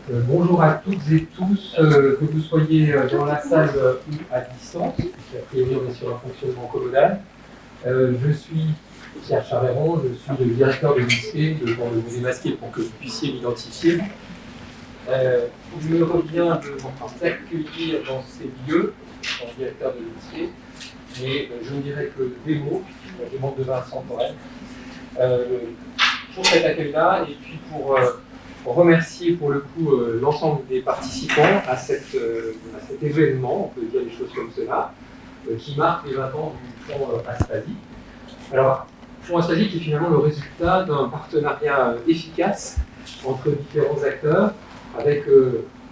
Bonjour à toutes et tous, que vous soyez dans la salle ou à distance, puisqu'a priori on est sur un fonctionnement commodal. Je suis Pierre Charéron, je suis le directeur de l'INSPE, devant le vous démasquer pour que vous puissiez m'identifier. Il me revient de vous accueillir dans ces lieux, en tant que directeur de l'INSPE, mais je ne dirais que des mots, des membres de Vincent Forel, pour cet accueil-là, et puis pour remercier pour le coup l'ensemble des participants à cet événement, on peut dire des choses comme cela, qui marque les 20 ans du Fonds Aspasie. Alors, Fonds Aspasie qui est finalement le résultat d'un partenariat efficace entre différents acteurs, avec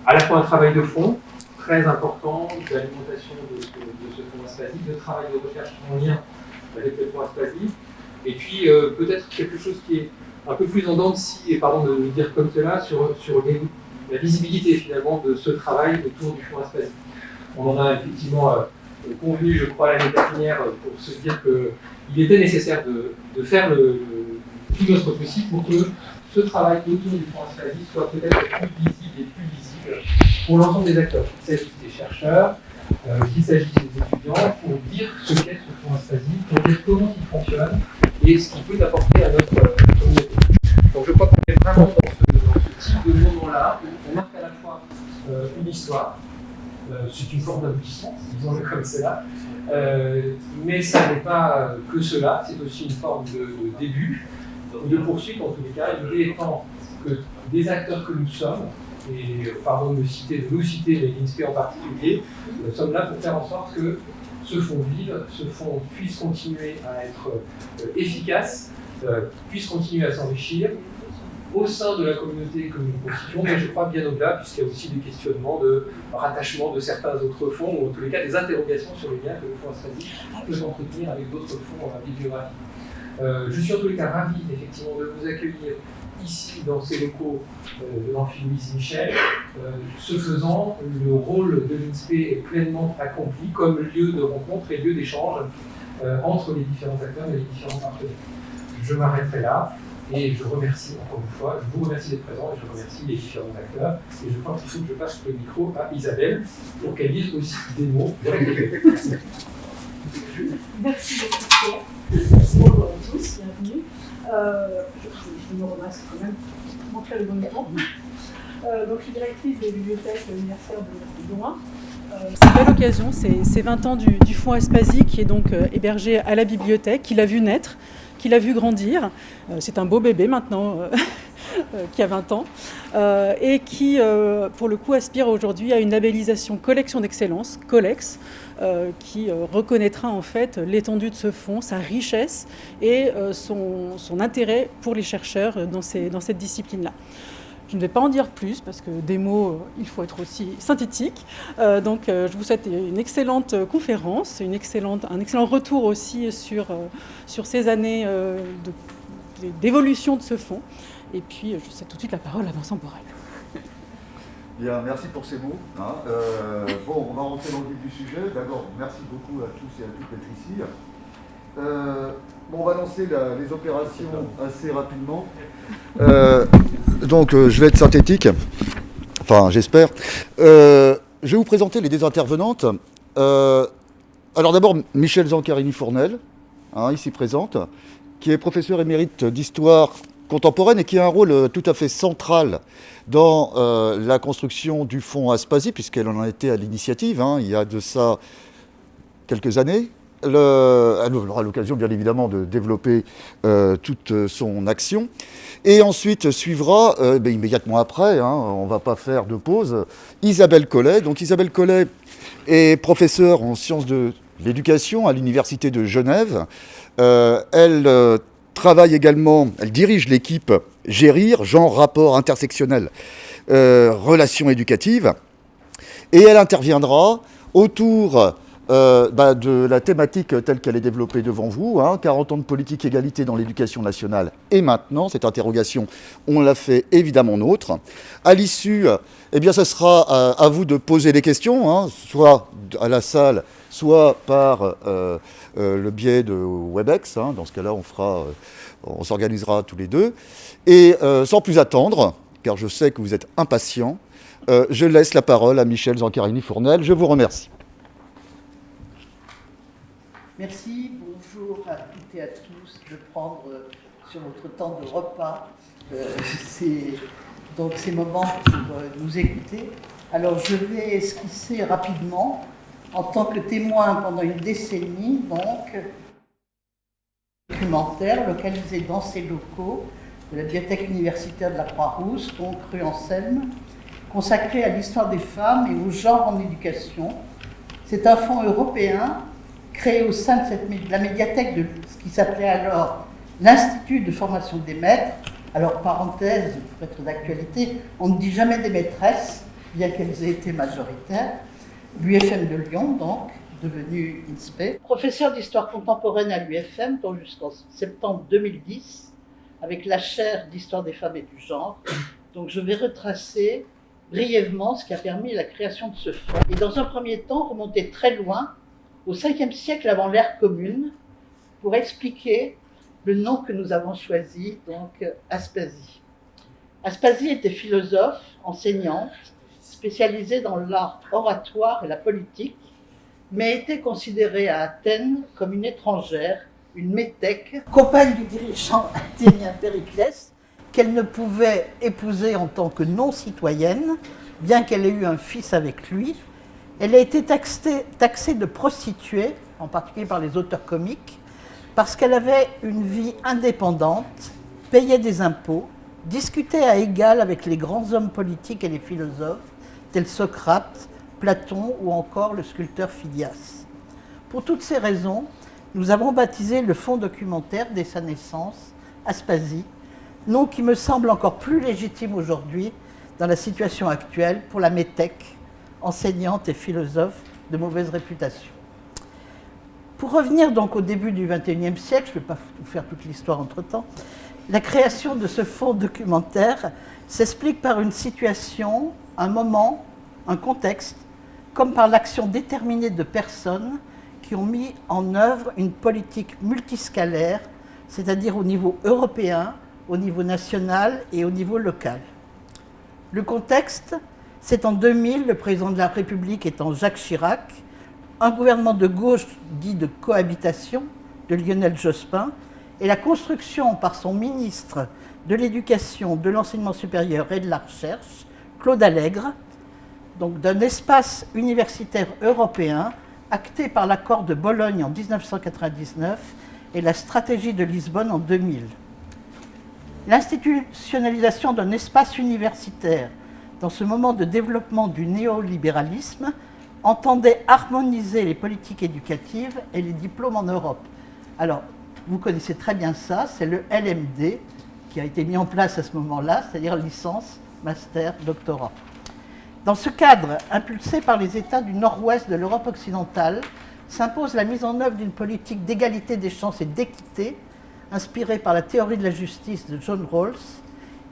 à la fois un travail de fond très important, d'alimentation de ce Fonds Aspasie, de travail de recherche en lien avec le Fonds Aspasie, et puis peut-être quelque chose qui est un peu plus en dents de scie, et pardon de le dire comme cela, sur la visibilité finalement de ce travail autour du Fonds Aspasie. On en a effectivement convenu, je crois, l'année dernière pour se dire qu'il était nécessaire de faire tout notre possible pour que ce travail autour du Fonds Aspasie soit peut-être plus visible et plus visible pour l'ensemble des acteurs, qu'il s'agisse des chercheurs, qu'il s'agisse des étudiants, pour dire ce qu'est ce Fonds Aspasie, pour dire comment il fonctionne et ce qu'il peut apporter à notre communauté. Donc je crois qu'on est vraiment dans ce type de moment-là, où on marque à la fois une histoire, c'est une forme d'aboutissement, disons-le comme cela, mais ça n'est pas que cela, c'est aussi une forme de début, ou de poursuite en tous les cas, l'idée étant que des acteurs que nous sommes, et pardon de nous citer, mais l'INSPE en particulier, sommes là pour faire en sorte que ce fonds vive, ce fonds puisse continuer à être efficace, puisse continuer à s'enrichir au sein de la communauté que nous constituons, mais je crois bien au-delà, puisqu'il y a aussi des questionnements de rattachement de certains autres fonds, ou en tous les cas des interrogations sur les liens que le Fonds Aspasie peut entretenir avec d'autres fonds en bibliographie. Je suis en tous les cas ravi effectivement de vous accueillir ici dans ces locaux de l'amphi Louise Michel. Ce faisant, le rôle de l'INSPE est pleinement accompli comme lieu de rencontre et lieu d'échange entre les différents acteurs et les différents partenaires. Je m'arrêterai là et je remercie encore une fois, je vous remercie d'être présent et je remercie les différents acteurs. Et je crois qu'il faut que je passe le micro à Isabelle pour qu'elle dise aussi des mots. Merci beaucoup Pierre. Bonjour à tous, bienvenue. Je me remercie quand même pour montrer le bon exemple. Donc, je suis directrice des bibliothèques universitaires de Douai. C'est une belle occasion, c'est 20 ans du Fonds Aspasie qui est donc hébergé à la bibliothèque, qui l'a vu naître, qui l'a vu grandir. C'est un beau bébé maintenant qui a 20 ans et qui, pour le coup, aspire aujourd'hui à une labellisation collection d'excellence, Collex, qui reconnaîtra en fait l'étendue de ce fonds, sa richesse et son intérêt pour les chercheurs dans cette discipline-là. Je ne vais pas en dire plus parce que des mots, il faut être aussi synthétique. Donc je vous souhaite une excellente conférence, un excellent retour aussi sur ces années d'évolution de ce fonds. Et puis je cède tout de suite la parole à Vincent Borel. Bien, merci pour ces mots. Bon, on va rentrer dans le vif du sujet. D'abord, merci beaucoup à tous et à toutes d'être ici. Bon, on va lancer les opérations assez rapidement. Donc, je vais être synthétique. Enfin, j'espère. Je vais vous présenter les deux intervenantes. Alors d'abord, Michèle Zancarini-Fournel, ici présente, qui est professeure émérite d'histoire contemporaine et qui a un rôle tout à fait central dans la construction du fonds Aspasie, puisqu'elle en a été à l'initiative, il y a de ça quelques années. Elle aura l'occasion, bien évidemment, de développer toute son action. Et ensuite suivra, immédiatement après, on ne va pas faire de pause, Isabelle Collet. Donc Isabelle Collet est professeure en sciences de l'éducation à l'Université de Genève. Elle travaille également, elle dirige l'équipe Gérir, genre, rapport intersectionnel, relations éducatives. Et elle interviendra autour de la thématique telle qu'elle est développée devant vous, 40 ans de politique égalité dans l'éducation nationale et maintenant, cette interrogation, on l'a fait évidemment nôtre. À l'issue, ce sera à vous de poser des questions, soit à la salle, soit par le biais de Webex. Dans ce cas-là, on s'organisera tous les deux. Et sans plus attendre, car je sais que vous êtes impatient. Je laisse la parole à Michel Zancarini-Fournel. Je vous remercie. Merci, bonjour à toutes et à tous de prendre sur votre temps de repas ces moments pour nous écouter. Alors je vais esquisser rapidement, en tant que témoin pendant une décennie, donc, documentaire localisé dans ces locaux de la Bibliothèque universitaire de la Croix-Rousse, donc rue Anselme, consacré à l'histoire des femmes et au genre en éducation. C'est un fonds européen créé au sein de la médiathèque de ce qui s'appelait alors l'Institut de formation des maîtres. Alors, parenthèse, pour être d'actualité, on ne dit jamais des maîtresses, bien qu'elles aient été majoritaires. L'UFM de Lyon, donc, devenu INSPE. Professeur d'histoire contemporaine à l'UFM, donc jusqu'en septembre 2010, avec la chaire d'histoire des femmes et du genre. Donc, je vais retracer brièvement ce qui a permis la création de ce fonds. Et dans un premier temps, remonter très loin, au 5e siècle avant l'ère commune, pour expliquer le nom que nous avons choisi, donc Aspasie. Aspasie était philosophe, enseignante, spécialisée dans l'art oratoire et la politique, mais était considérée à Athènes comme une étrangère, une métèque, compagne du dirigeant athénien Périclès, qu'elle ne pouvait épouser en tant que non-citoyenne, bien qu'elle ait eu un fils avec lui. Elle a été taxée de prostituée, en particulier par les auteurs comiques, parce qu'elle avait une vie indépendante, payait des impôts, discutait à égal avec les grands hommes politiques et les philosophes, tels Socrate, Platon ou encore le sculpteur Phidias. Pour toutes ces raisons, nous avons baptisé le fonds documentaire dès sa naissance, Aspasie, nom qui me semble encore plus légitime aujourd'hui dans la situation actuelle pour la métèque, enseignante et philosophe de mauvaise réputation. Pour revenir donc au début du XXIe siècle, je ne vais pas vous faire toute l'histoire entre-temps, la création de ce fonds documentaire s'explique par une situation, un moment, un contexte, comme par l'action déterminée de personnes qui ont mis en œuvre une politique multiscalaire, c'est-à-dire au niveau européen, au niveau national et au niveau local. Le contexte, c'est en 2000, le président de la République étant Jacques Chirac, un gouvernement de gauche dit de cohabitation de Lionel Jospin et la construction par son ministre de l'Éducation, de l'Enseignement supérieur et de la Recherche, Claude Allègre, donc d'un espace universitaire européen acté par l'accord de Bologne en 1999 et la stratégie de Lisbonne en 2000. L'institutionnalisation d'un espace universitaire dans ce moment de développement du néolibéralisme entendait harmoniser les politiques éducatives et les diplômes en Europe. Alors, vous connaissez très bien ça, c'est le LMD qui a été mis en place à ce moment-là, c'est-à-dire licence, master, doctorat. Dans ce cadre, impulsé par les États du nord-ouest de l'Europe occidentale, s'impose la mise en œuvre d'une politique d'égalité des chances et d'équité, inspirée par la théorie de la justice de John Rawls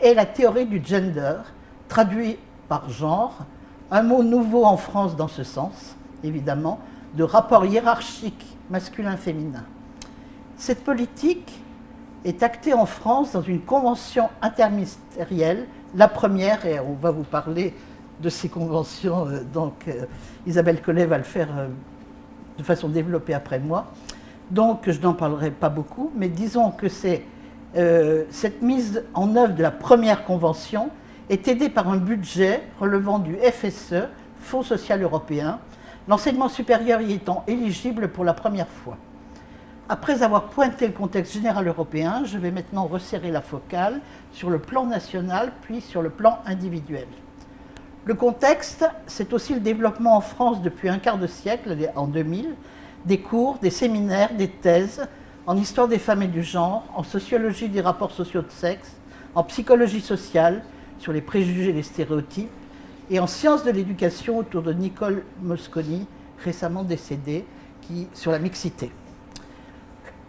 et la théorie du gender, traduit par genre, un mot nouveau en France dans ce sens, évidemment, de rapport hiérarchique masculin-féminin. Cette politique est actée en France dans une convention interministérielle, la première, et on va vous parler de ces conventions, Isabelle Collet va le faire de façon développée après moi, donc je n'en parlerai pas beaucoup, mais disons que cette mise en œuvre de la première convention est aidée par un budget relevant du FSE, Fonds social européen, l'enseignement supérieur y étant éligible pour la première fois. Après avoir pointé le contexte général européen, je vais maintenant resserrer la focale sur le plan national, puis sur le plan individuel. Le contexte, c'est aussi le développement en France depuis un quart de siècle, en 2000, des cours, des séminaires, des thèses en histoire des femmes et du genre, en sociologie des rapports sociaux de sexe, en psychologie sociale, sur les préjugés et les stéréotypes, et en sciences de l'éducation autour de Nicole Mosconi, récemment décédée, sur la mixité.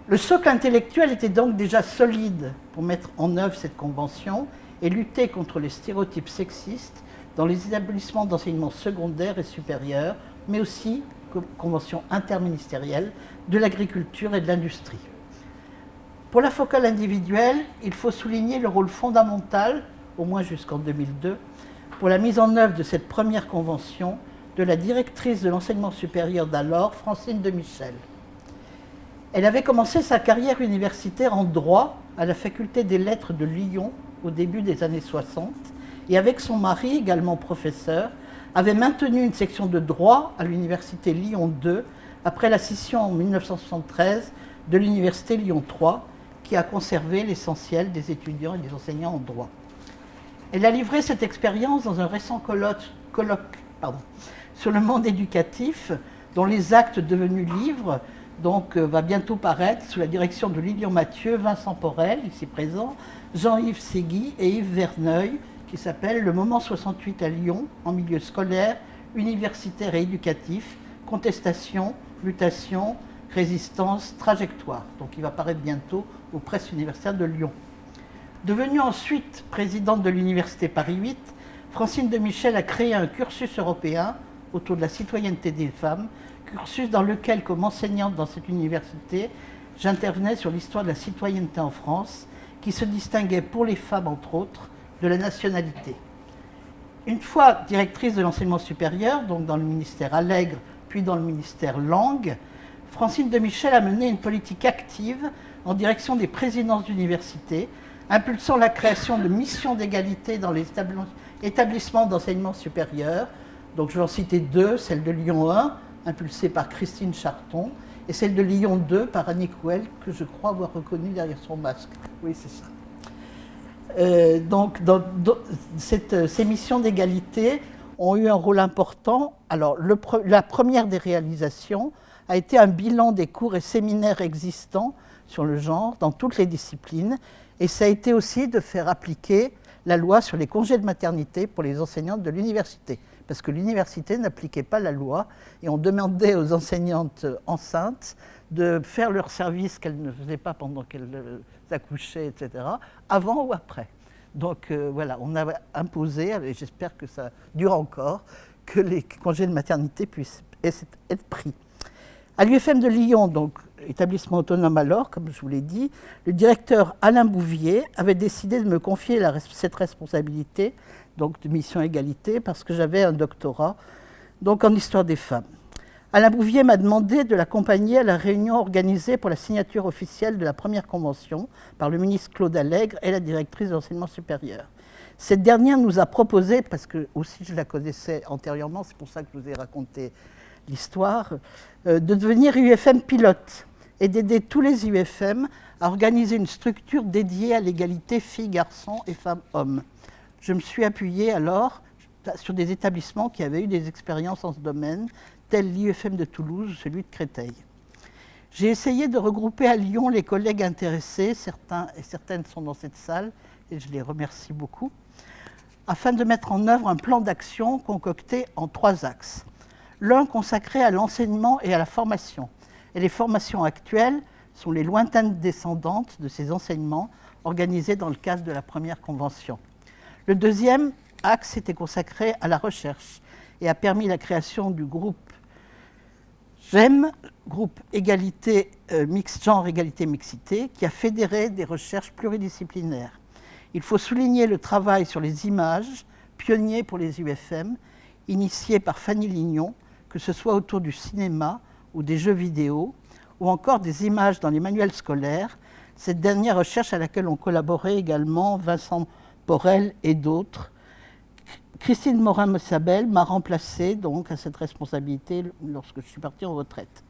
Le socle intellectuel était donc déjà solide pour mettre en œuvre cette convention et lutter contre les stéréotypes sexistes dans les établissements d'enseignement secondaire et supérieur, mais aussi, convention interministérielle, de l'agriculture et de l'industrie. Pour la focale individuelle, il faut souligner le rôle fondamental au moins jusqu'en 2002, pour la mise en œuvre de cette première convention de la directrice de l'enseignement supérieur d'alors, Francine de Michel. Elle avait commencé sa carrière universitaire en droit à la faculté des lettres de Lyon au début des années 60 et avec son mari, également professeur, avait maintenu une section de droit à l'université Lyon 2 après la scission en 1973 de l'université Lyon 3 qui a conservé l'essentiel des étudiants et des enseignants en droit. Elle a livré cette expérience dans un récent colloque sur le monde éducatif dont les actes devenus livres va bientôt paraître sous la direction de Lilian Mathieu, Vincent Porel, ici présent, Jean-Yves Ségui et Yves Verneuil, qui s'appelle « Le moment 68 à Lyon, en milieu scolaire, universitaire et éducatif, contestation, mutation, résistance, trajectoire ». Donc il va paraître bientôt aux presses universitaires de Lyon. Devenue ensuite présidente de l'Université Paris 8, Francine de Michel a créé un cursus européen autour de la citoyenneté des femmes, cursus dans lequel, comme enseignante dans cette université, j'intervenais sur l'histoire de la citoyenneté en France, qui se distinguait pour les femmes, entre autres, de la nationalité. Une fois directrice de l'enseignement supérieur, donc dans le ministère Allègre, puis dans le ministère Langue, Francine de Michel a mené une politique active en direction des présidences d'universités, impulsant la création de missions d'égalité dans les établissements d'enseignement supérieur. Donc je vais en citer deux, celle de Lyon 1, impulsée par Christine Charton, et celle de Lyon 2 par Annick Rouel, que je crois avoir reconnue derrière son masque. Oui, c'est ça. Ces missions d'égalité ont eu un rôle important. Alors, la première des réalisations a été un bilan des cours et séminaires existants sur le genre dans toutes les disciplines, et ça a été aussi de faire appliquer la loi sur les congés de maternité pour les enseignantes de l'université, parce que l'université n'appliquait pas la loi, et on demandait aux enseignantes enceintes de faire leur service qu'elles ne faisaient pas pendant qu'elles accouchaient, etc., avant ou après. Donc voilà, on a imposé, et j'espère que ça dure encore, que les congés de maternité puissent être pris. À l'UFM de Lyon, donc établissement autonome alors, comme je vous l'ai dit, le directeur Alain Bouvier avait décidé de me confier cette responsabilité, donc de mission égalité, parce que j'avais un doctorat donc en histoire des femmes. Alain Bouvier m'a demandé de l'accompagner à la réunion organisée pour la signature officielle de la première convention par le ministre Claude Allègre et la directrice de l'enseignement supérieur. Cette dernière nous a proposé, parce que aussi je la connaissais antérieurement, c'est pour ça que je vous ai raconté l'histoire, de devenir UFM pilote et d'aider tous les UFM à organiser une structure dédiée à l'égalité filles-garçons et femmes-hommes. Je me suis appuyée alors sur des établissements qui avaient eu des expériences en ce domaine, tels l'IUFM de Toulouse ou celui de Créteil. J'ai essayé de regrouper à Lyon les collègues intéressés, certains et certaines sont dans cette salle, et je les remercie beaucoup, afin de mettre en œuvre un plan d'action concocté en 3 axes. L'un consacré à l'enseignement et à la formation. Et les formations actuelles sont les lointaines descendantes de ces enseignements organisés dans le cadre de la première convention. Le deuxième axe était consacré à la recherche et a permis la création du groupe GEM, groupe égalité genre égalité mixité, qui a fédéré des recherches pluridisciplinaires. Il faut souligner le travail sur les images, pionnier pour les UFM, initié par Fanny Lignon, que ce soit autour du cinéma ou des jeux vidéo, ou encore des images dans les manuels scolaires, cette dernière recherche à laquelle ont collaboré également Vincent Porel et d'autres. Christine Morin-Messabel m'a remplacée donc à cette responsabilité lorsque je suis partie en retraite.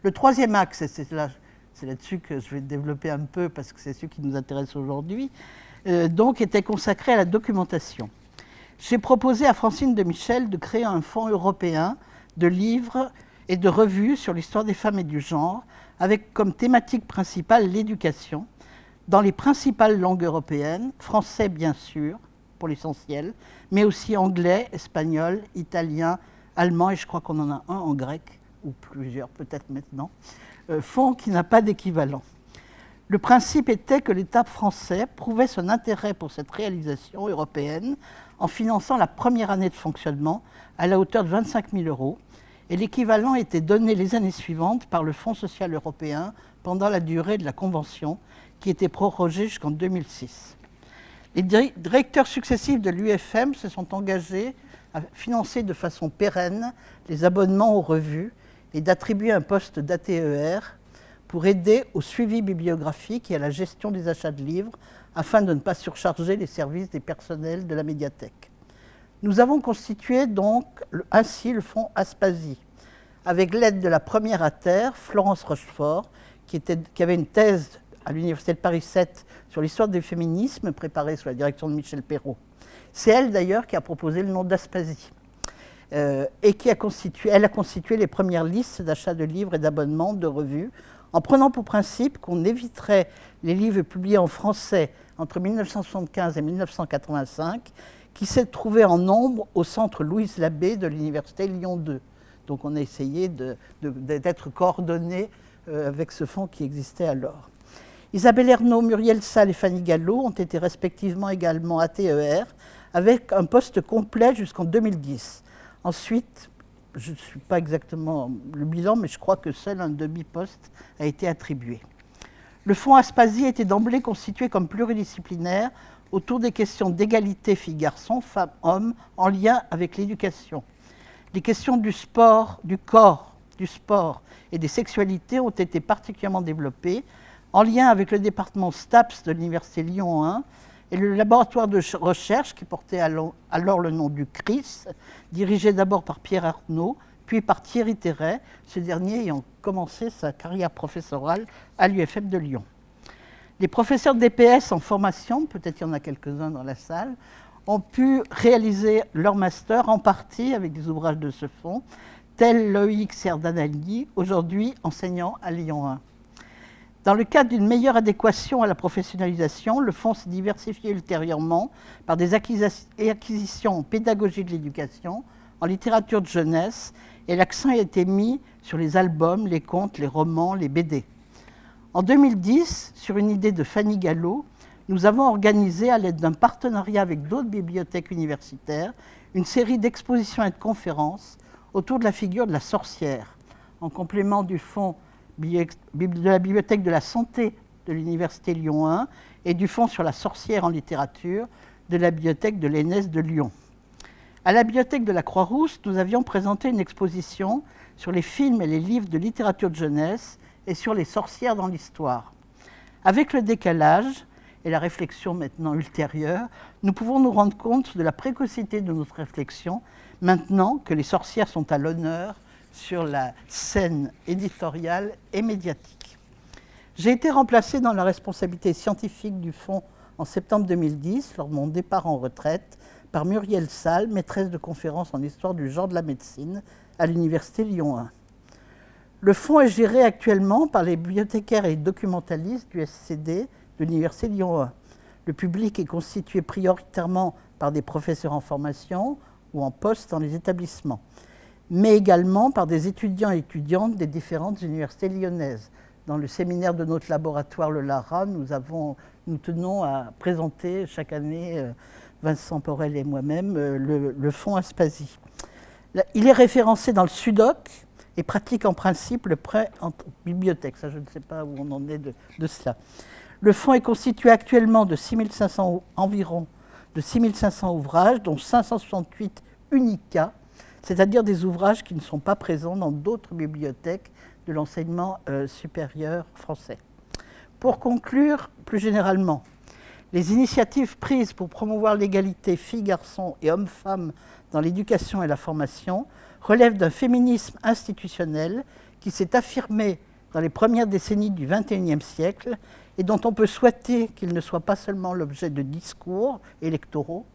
Le troisième axe, et c'est là-dessus que je vais développer un peu parce que c'est celui qui nous intéresse aujourd'hui, donc était consacré à la documentation. J'ai proposé à Francine de Michel de créer un fonds européen de livres et de revues sur l'histoire des femmes et du genre, avec comme thématique principale l'éducation, dans les principales langues européennes, français bien sûr, pour l'essentiel, mais aussi anglais, espagnol, italien, allemand, et je crois qu'on en a un en grec, ou plusieurs peut-être maintenant, fonds qui n'a pas d'équivalent. Le principe était que l'État français prouvait son intérêt pour cette réalisation européenne en finançant la première année de fonctionnement à la hauteur de 25 000 €, et l'équivalent était donné les années suivantes par le Fonds social européen pendant la durée de la Convention, qui était prorogée jusqu'en 2006. Les directeurs successifs de l'UFM se sont engagés à financer de façon pérenne les abonnements aux revues et d'attribuer un poste d'ATER pour aider au suivi bibliographique et à la gestion des achats de livres afin de ne pas surcharger les services des personnels de la médiathèque. Nous avons constitué donc ainsi le fonds Aspasie, avec l'aide de la première ATER, Florence Rochefort, qui avait une thèse à l'Université de Paris 7 sur l'histoire du féminisme, préparée sous la direction de Michel Perrault. C'est elle d'ailleurs qui a proposé le nom d'Aspasie. Et elle a constitué les premières listes d'achats de livres et d'abonnements de revues, en prenant pour principe qu'on éviterait les livres publiés en français entre 1975 et 1985, qui s'est trouvé en nombre au centre Louise Labbé de l'Université Lyon 2. Donc on a essayé d'être coordonnés avec ce fonds qui existait alors. Isabelle Ernaud, Muriel Salles et Fanny Gallo ont été respectivement également ATER, avec un poste complet jusqu'en 2010. Ensuite, je ne suis pas exactement le bilan, mais je crois que seul un demi-poste a été attribué. Le fonds Aspasie était d'emblée constitué comme pluridisciplinaire autour des questions d'égalité filles-garçons, femmes-hommes, en lien avec l'éducation. Les questions du sport, du corps, du sport et des sexualités ont été particulièrement développées en lien avec le département STAPS de l'Université Lyon 1 et le laboratoire de recherche qui portait alors le nom du CRIS, dirigé d'abord par Pierre Arnaud, puis par Thierry Terret, ce dernier ayant commencé sa carrière professorale à l'UFM de Lyon. Les professeurs d'EPS en formation, peut-être il y en a quelques-uns dans la salle, ont pu réaliser leur master en partie avec des ouvrages de ce fonds, tel Loïc Serdanagli, aujourd'hui enseignant à Lyon 1. Dans le cadre d'une meilleure adéquation à la professionnalisation, le fonds s'est diversifié ultérieurement par des acquisitions en pédagogie de l'éducation, en littérature de jeunesse, et l'accent a été mis sur les albums, les contes, les romans, les BD. En 2010, sur une idée de Fanny Gallo, nous avons organisé, à l'aide d'un partenariat avec d'autres bibliothèques universitaires, une série d'expositions et de conférences autour de la figure de la sorcière, en complément du fonds de la Bibliothèque de la Santé de l'Université Lyon 1 et du fonds sur la sorcière en littérature de la Bibliothèque de l'ENS de Lyon. À la Bibliothèque de la Croix-Rousse, nous avions présenté une exposition sur les films et les livres de littérature de jeunesse et sur les sorcières dans l'histoire. Avec le décalage et la réflexion maintenant ultérieure, nous pouvons nous rendre compte de la précocité de notre réflexion maintenant que les sorcières sont à l'honneur sur la scène éditoriale et médiatique. J'ai été remplacée dans la responsabilité scientifique du fonds en septembre 2010, lors de mon départ en retraite, par Muriel Salles, maîtresse de conférences en histoire du genre de la médecine à l'Université Lyon 1. Le fonds est géré actuellement par les bibliothécaires et documentalistes du SCD de l'Université Lyon 1. Le public est constitué prioritairement par des professeurs en formation ou en poste dans les établissements, mais également par des étudiants et étudiantes des différentes universités lyonnaises. Dans le séminaire de notre laboratoire, le LARA, nous tenons à présenter chaque année, Vincent Porel et moi-même, le fonds Aspasie. Il est référencé dans le SUDOC et pratique en principe le prêt en bibliothèque. Ça, je ne sais pas où on en est de cela. Le fonds est constitué actuellement de environ 6500 ouvrages, dont 568 unica, c'est-à-dire des ouvrages qui ne sont pas présents dans d'autres bibliothèques de l'enseignement supérieur français. Pour conclure, plus généralement, les initiatives prises pour promouvoir l'égalité filles-garçons et hommes-femmes dans l'éducation et la formation relèvent d'un féminisme institutionnel qui s'est affirmé dans les premières décennies du XXIe siècle et dont on peut souhaiter qu'il ne soit pas seulement l'objet de discours électoraux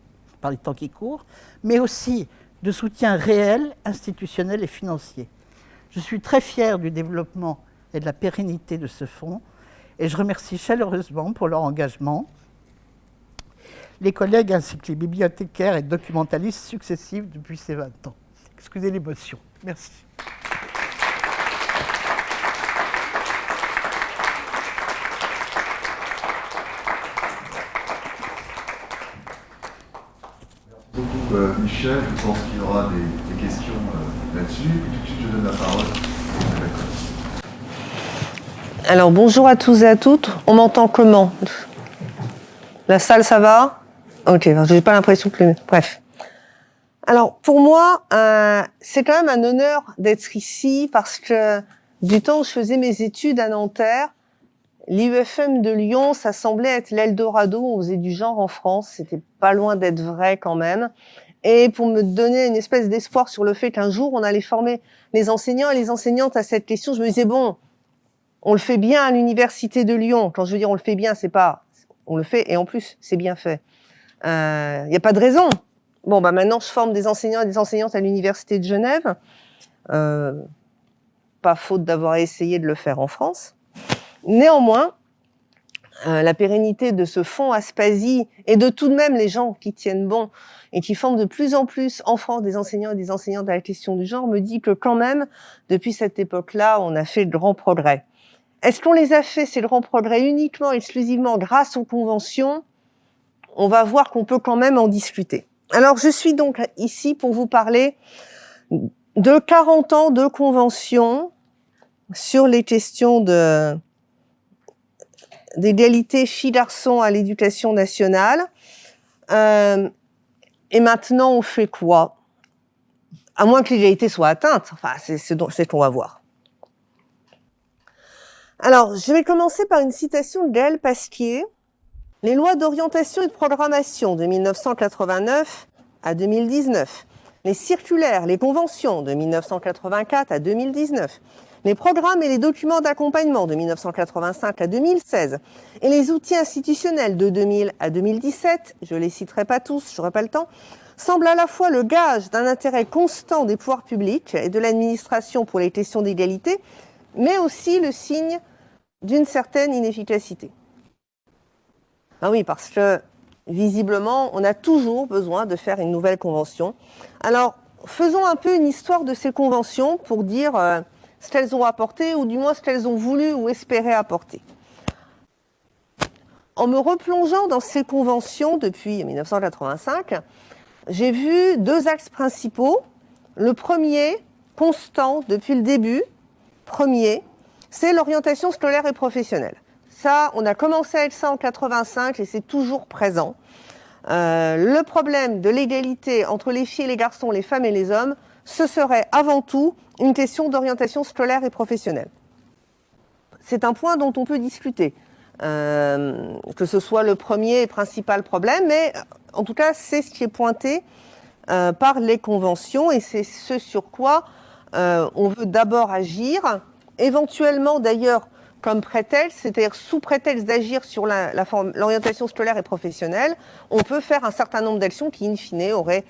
par les temps qui courent, mais aussi de soutien réel, institutionnel et financier. Je suis très fière du développement et de la pérennité de ce fonds et je remercie chaleureusement pour leur engagement les collègues ainsi que les bibliothécaires et documentalistes successifs depuis ces 20 ans. Excusez l'émotion. Merci. Beaucoup Michel, je pense qu'il y aura des questions là-dessus. Et tout de suite, je donne la parole. Alors bonjour à tous et à toutes. On m'entend comment? La salle, ça va? Ok, j'ai pas l'impression que... Bref. Alors, pour moi, c'est quand même un honneur d'être ici parce que du temps où je faisais mes études à Nanterre, l'IUFM de Lyon, ça semblait être l'Eldorado, on faisait du genre en France, c'était pas loin d'être vrai quand même. Et pour me donner une espèce d'espoir sur le fait qu'un jour, on allait former les enseignants et les enseignantes à cette question, je me disais, bon, on le fait bien à l'Université de Lyon. Quand je veux dire on le fait bien, c'est pas... On le fait et en plus, c'est bien fait. Il n'y a pas de raison. Bon, bah maintenant, je forme des enseignants et des enseignantes à l'Université de Genève. Pas faute d'avoir essayé de le faire en France. Néanmoins, la pérennité de ce fonds Aspasie et de tout de même les gens qui tiennent bon et qui forment de plus en plus en France des enseignants et des enseignantes à la question du genre me dit que quand même, depuis cette époque-là, on a fait de grands progrès. Est-ce qu'on les a fait, ces grands progrès, uniquement, exclusivement grâce aux conventions? On va voir qu'on peut quand même en discuter. Alors, je suis donc ici pour vous parler de 40 ans de conventions sur les questions d'égalité filles-garçons à l'éducation nationale. Et maintenant, on fait quoi? À moins que l'égalité soit atteinte. Enfin, c'est ce qu'on va voir. Alors, je vais commencer par une citation de Gaël Pasquier. Les lois d'orientation et de programmation de 1989 à 2019, les circulaires, les conventions de 1984 à 2019, les programmes et les documents d'accompagnement de 1985 à 2016 et les outils institutionnels de 2000 à 2017, je les citerai pas tous, j'aurai pas le temps, semblent à la fois le gage d'un intérêt constant des pouvoirs publics et de l'administration pour les questions d'égalité, mais aussi le signe d'une certaine inefficacité. Ah oui, parce que visiblement, on a toujours besoin de faire une nouvelle convention. Alors, faisons un peu une histoire de ces conventions pour dire ce qu'elles ont apporté, ou du moins ce qu'elles ont voulu ou espéré apporter. En me replongeant dans ces conventions depuis 1985, j'ai vu deux axes principaux. Le premier, constant depuis le début, c'est l'orientation scolaire et professionnelle. Ça, on a commencé avec ça en 85 et c'est toujours présent. Le problème de l'égalité entre les filles et les garçons, les femmes et les hommes, ce serait avant tout une question d'orientation scolaire et professionnelle. C'est un point dont on peut discuter, que ce soit le premier et principal problème, mais en tout cas, c'est ce qui est pointé par les conventions et c'est ce sur quoi on veut d'abord agir, éventuellement d'ailleurs comme prétexte, c'est-à-dire sous prétexte d'agir sur l'orientation scolaire et professionnelle, on peut faire un certain nombre d'actions qui, in fine, auraient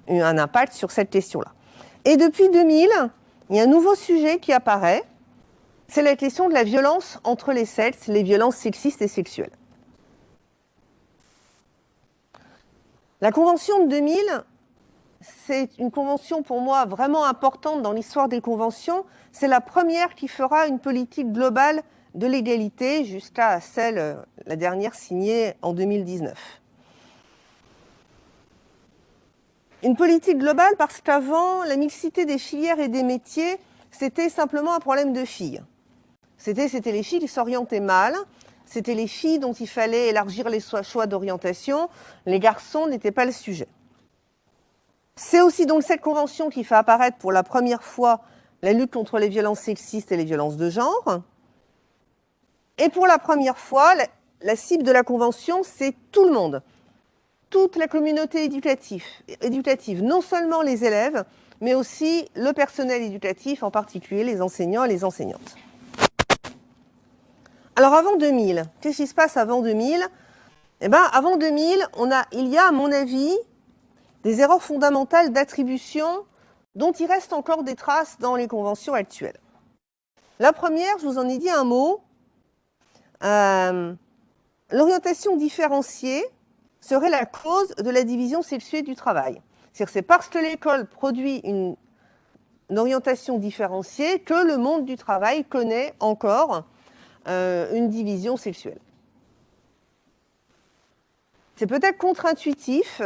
eu un impact sur cette question-là. Et depuis 2000, il y a un nouveau sujet qui apparaît, c'est la question de la violence entre les sexes, les violences sexistes et sexuelles. La Convention de 2000, c'est une convention pour moi vraiment importante dans l'histoire des conventions. C'est la première qui fera une politique globale de l'égalité jusqu'à celle, la dernière signée en 2019. Une politique globale parce qu'avant, la mixité des filières et des métiers, c'était simplement un problème de filles. C'était les filles qui s'orientaient mal, c'était les filles dont il fallait élargir les choix d'orientation, les garçons n'étaient pas le sujet. C'est aussi donc cette convention qui fait apparaître pour la première fois la lutte contre les violences sexistes et les violences de genre. Et pour la première fois, la cible de la convention, c'est tout le monde. Toute la communauté éducative, non seulement les élèves, mais aussi le personnel éducatif, en particulier les enseignants et les enseignantes. Alors avant 2000, qu'est-ce qui se passe avant 2000 ? Eh bien, avant 2000, il y a, à mon avis, des erreurs fondamentales d'attribution dont il reste encore des traces dans les conventions actuelles. La première, je vous en ai dit un mot, l'orientation différenciée serait la cause de la division sexuée du travail. C'est-à-dire c'est parce que l'école produit une orientation différenciée que le monde du travail connaît encore une division sexuelle. C'est peut-être contre-intuitif,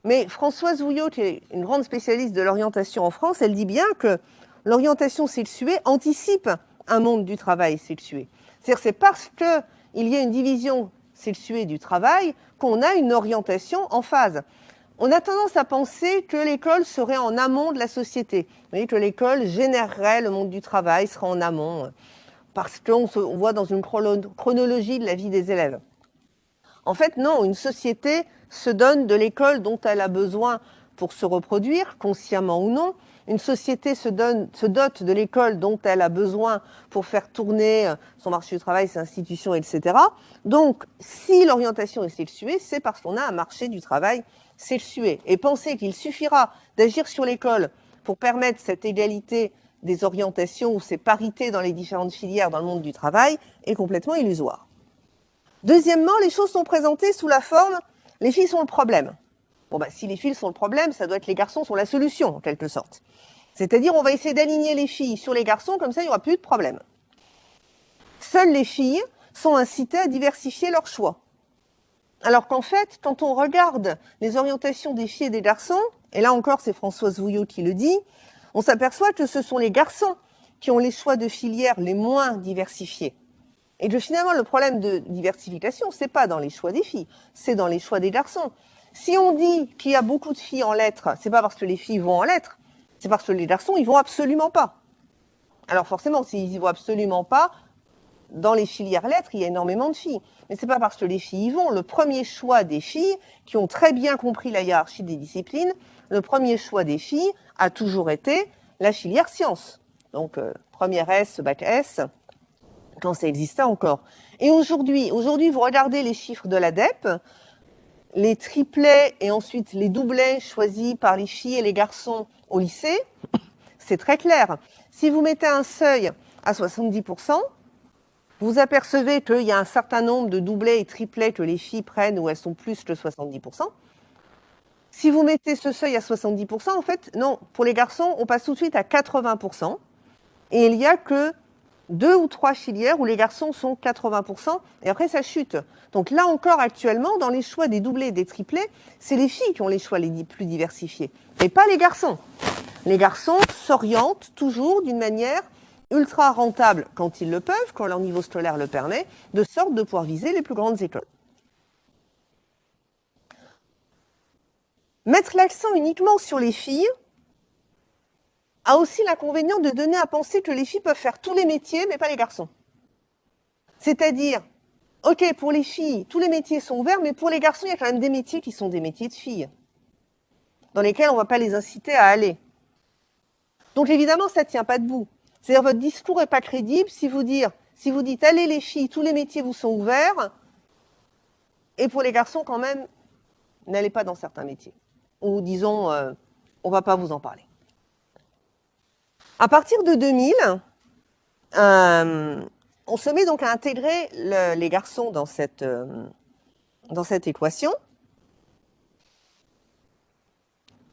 mais Françoise Houillot, qui est une grande spécialiste de l'orientation en France, elle dit bien que l'orientation sexuée anticipe un monde du travail sexué. C'est-à-dire c'est parce qu'il y a une division sexuée du travail qu'on a une orientation en phase. On a tendance à penser que l'école serait en amont de la société. Vous voyez, que l'école générerait le monde du travail, serait en amont, parce qu'on voit dans une chronologie de la vie des élèves. En fait, non, une société se donne de l'école dont elle a besoin pour se reproduire, consciemment ou non. Une société se dote de l'école dont elle a besoin pour faire tourner son marché du travail, ses institutions, etc. Donc, si l'orientation est sexuée, c'est parce qu'on a un marché du travail sexué. Et penser qu'il suffira d'agir sur l'école pour permettre cette égalité des orientations ou ces parités dans les différentes filières dans le monde du travail est complètement illusoire. Deuxièmement, les choses sont présentées sous la forme « les filles sont le problème ». Bon, si les filles sont le problème, ça doit être les garçons sont la solution, en quelque sorte. C'est-à-dire, on va essayer d'aligner les filles sur les garçons, comme ça, il n'y aura plus de problème. Seules les filles sont incitées à diversifier leurs choix. Alors qu'en fait, quand on regarde les orientations des filles et des garçons, et là encore, c'est Françoise Vouillot qui le dit, on s'aperçoit que ce sont les garçons qui ont les choix de filières les moins diversifiés. Et que finalement, le problème de diversification, c'est pas dans les choix des filles, c'est dans les choix des garçons. Si on dit qu'il y a beaucoup de filles en lettres, c'est pas parce que les filles vont en lettres, c'est parce que les garçons, ils vont absolument pas. Alors forcément, s'ils y vont absolument pas, dans les filières lettres, il y a énormément de filles. Mais c'est pas parce que les filles y vont. Le premier choix des filles, qui ont très bien compris la hiérarchie des disciplines, le premier choix des filles a toujours été la filière sciences. Donc, première S, bac S, quand ça existait encore. Et aujourd'hui, vous regardez les chiffres de l'ADEP, les triplets et ensuite les doublets choisis par les filles et les garçons au lycée, c'est très clair. Si vous mettez un seuil à 70%, vous apercevez qu'il y a un certain nombre de doublets et triplets que les filles prennent où elles sont plus que 70%. Si vous mettez ce seuil à 70%, en fait, non, pour les garçons, on passe tout de suite à 80%. Et il n'y a que 2 ou 3 filières où les garçons sont 80%, et après ça chute. Donc là encore, actuellement, dans les choix des doublés et des triplés, c'est les filles qui ont les choix les plus diversifiés, et pas les garçons. Les garçons s'orientent toujours d'une manière ultra rentable quand ils le peuvent, quand leur niveau scolaire le permet, de sorte de pouvoir viser les plus grandes écoles. Mettre l'accent uniquement sur les filles a aussi l'inconvénient de donner à penser que les filles peuvent faire tous les métiers, mais pas les garçons. C'est-à-dire, ok, pour les filles, tous les métiers sont ouverts, mais pour les garçons, il y a quand même des métiers qui sont des métiers de filles, dans lesquels on ne va pas les inciter à aller. Donc évidemment, ça ne tient pas debout. C'est-à-dire, votre discours n'est pas crédible si vous dites, allez les filles, tous les métiers vous sont ouverts, et pour les garçons, quand même, n'allez pas dans certains métiers. Ou disons, on ne va pas vous en parler. À partir de 2000, on se met donc à intégrer les garçons dans cette équation.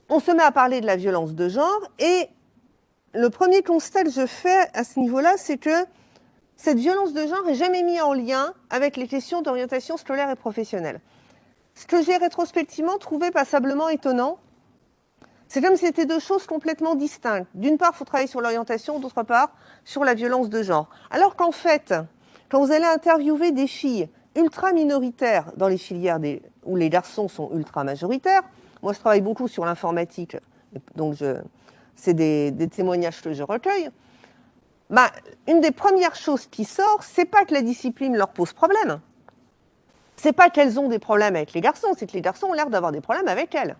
On se met à parler de la violence de genre et le premier constat que je fais à ce niveau-là, c'est que cette violence de genre n'est jamais mise en lien avec les questions d'orientation scolaire et professionnelle. Ce que j'ai rétrospectivement trouvé passablement étonnant, c'est comme si c'était deux choses complètement distinctes. D'une part, il faut travailler sur l'orientation, d'autre part, sur la violence de genre. Alors qu'en fait, quand vous allez interviewer des filles ultra minoritaires dans les filières où les garçons sont ultra majoritaires, moi je travaille beaucoup sur l'informatique, donc c'est des témoignages que je recueille, une des premières choses qui sort, c'est pas que la discipline leur pose problème. C'est pas qu'elles ont des problèmes avec les garçons, c'est que les garçons ont l'air d'avoir des problèmes avec elles.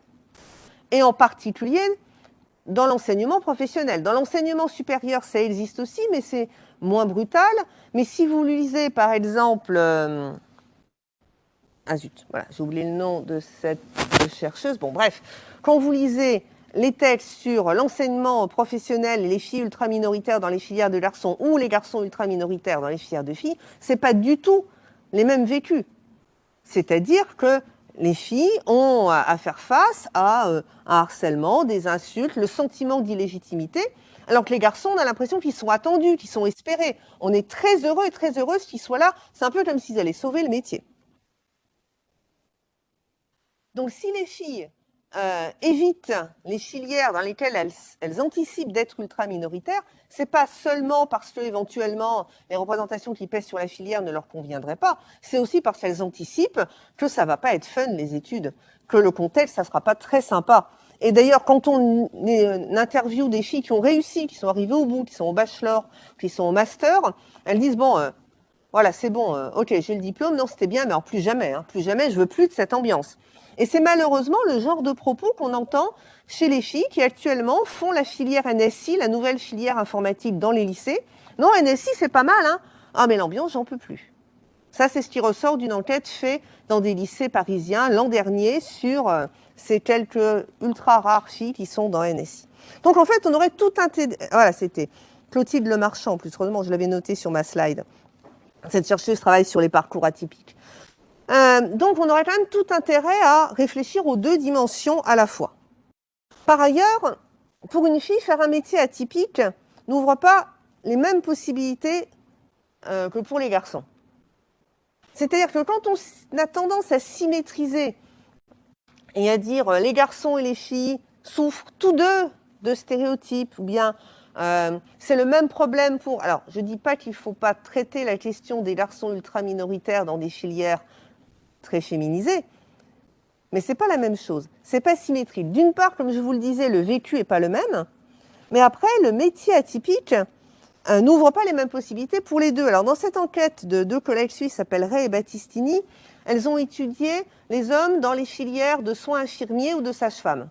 Et en particulier dans l'enseignement professionnel. Dans l'enseignement supérieur, ça existe aussi, mais c'est moins brutal. Mais si vous lisez, par exemple... j'ai oublié le nom de cette chercheuse. Bon, bref, quand vous lisez les textes sur l'enseignement professionnel et les filles ultra-minoritaires dans les filières de garçons ou les garçons ultra-minoritaires dans les filières de filles, c'est pas du tout les mêmes vécus. C'est-à-dire que les filles ont à faire face à un harcèlement, des insultes, le sentiment d'illégitimité, alors que les garçons, on a l'impression qu'ils sont attendus, qu'ils sont espérés. On est très heureux et très heureuse qu'ils soient là. C'est un peu comme s'ils allaient sauver le métier. Donc si les filles évitent les filières dans lesquelles elles anticipent d'être ultra minoritaires, c'est pas seulement parce que éventuellement les représentations qui pèsent sur la filière ne leur conviendraient pas, c'est aussi parce qu'elles anticipent que ça va pas être fun les études, que le contexte ça sera pas très sympa. Et d'ailleurs, quand on interviewe des filles qui ont réussi, qui sont arrivées au bout, qui sont au bachelor, qui sont au master, elles disent bon, voilà, c'est bon, ok, j'ai le diplôme, non, c'était bien, mais en plus jamais, je veux plus de cette ambiance. Et c'est malheureusement le genre de propos qu'on entend chez les filles qui actuellement font la filière NSI, la nouvelle filière informatique dans les lycées. Non, NSI, c'est pas mal, hein. Ah, mais l'ambiance, j'en peux plus. Ça, c'est ce qui ressort d'une enquête faite dans des lycées parisiens l'an dernier sur ces quelques ultra rares filles qui sont dans NSI. Donc, en fait, on aurait tout intérêt... Voilà, c'était Clotilde Lemarchand, en plus, heureusement, je l'avais noté sur ma slide. Cette chercheuse travaille sur les parcours atypiques. Donc, on aurait quand même tout intérêt à réfléchir aux deux dimensions à la fois. Par ailleurs, pour une fille, faire un métier atypique n'ouvre pas les mêmes possibilités que pour les garçons. C'est-à-dire que quand on a tendance à symétriser et à dire les garçons et les filles souffrent tous deux de stéréotypes, ou bien c'est le même problème pour... Alors, je ne dis pas qu'il ne faut pas traiter la question des garçons ultra-minoritaires dans des filières très féminisées, mais ce n'est pas la même chose. Ce n'est pas symétrique. D'une part, comme je vous le disais, le vécu n'est pas le même, mais après, le métier atypique n'ouvre pas les mêmes possibilités pour les deux. Alors, dans cette enquête de deux collègues suisses qui s'appellent Ray et Battistini, elles ont étudié les hommes dans les filières de soins infirmiers ou de sages-femmes.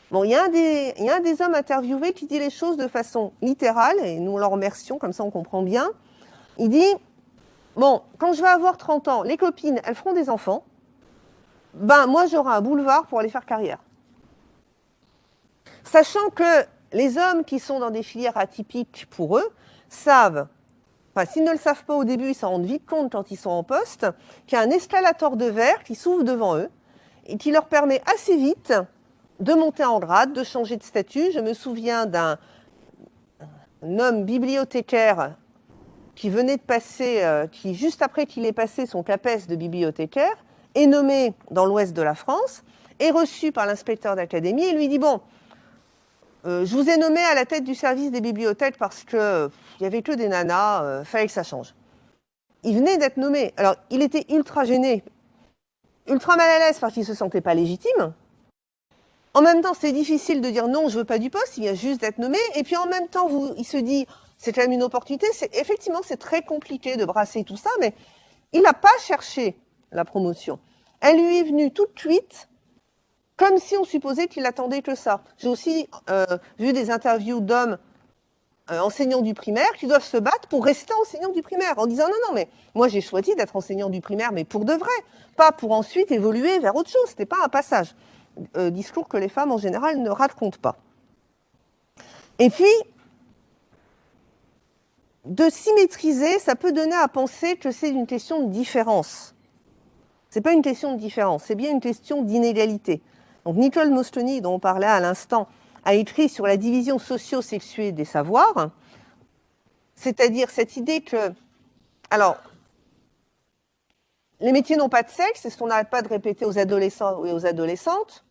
Bon, il y a un des hommes interviewés qui dit les choses de façon littérale, et nous leur remercions, comme ça on comprend bien. Il dit, bon, quand je vais avoir 30 ans, les copines, elles feront des enfants, ben moi j'aurai un boulevard pour aller faire carrière. Sachant que les hommes qui sont dans des filières atypiques pour eux savent, enfin s'ils ne le savent pas au début, ils s'en rendent vite compte quand ils sont en poste, qu'il y a un escalator de verre qui s'ouvre devant eux et qui leur permet assez vite de monter en grade, de changer de statut. Je me souviens d'un homme bibliothécaire qui venait de passer, qui juste après qu'il ait passé son CAPES de bibliothécaire, est nommé dans l'ouest de la France, est reçu par l'inspecteur d'académie et lui dit « Bon, je vous ai nommé à la tête du service des bibliothèques parce qu'il n'y avait que des nanas, fallait que ça change. » Il venait d'être nommé. Alors, il était ultra gêné, ultra mal à l'aise parce qu'il ne se sentait pas légitime. En même temps, c'est difficile de dire non, je veux pas du poste, il vient juste d'être nommé. Et puis en même temps, il se dit, c'est quand même une opportunité. Effectivement, c'est très compliqué de brasser tout ça, mais il n'a pas cherché la promotion. Elle lui est venue tout de suite, comme si on supposait qu'il attendait que ça. J'ai aussi vu des interviews d'hommes enseignants du primaire qui doivent se battre pour rester enseignants du primaire, en disant non, mais moi j'ai choisi d'être enseignant du primaire, mais pour de vrai, pas pour ensuite évoluer vers autre chose. C'était pas un passage. Discours que les femmes en général ne racontent pas. Et puis, de symétriser, ça peut donner à penser que c'est une question de différence. C'est pas une question de différence, c'est bien une question d'inégalité. Donc Nicole Mostony, dont on parlait à l'instant, a écrit sur la division socio-sexuée des savoirs, c'est-à-dire cette idée que, alors, les métiers n'ont pas de sexe, c'est ce qu'on n'arrête pas de répéter aux adolescents et aux adolescentes.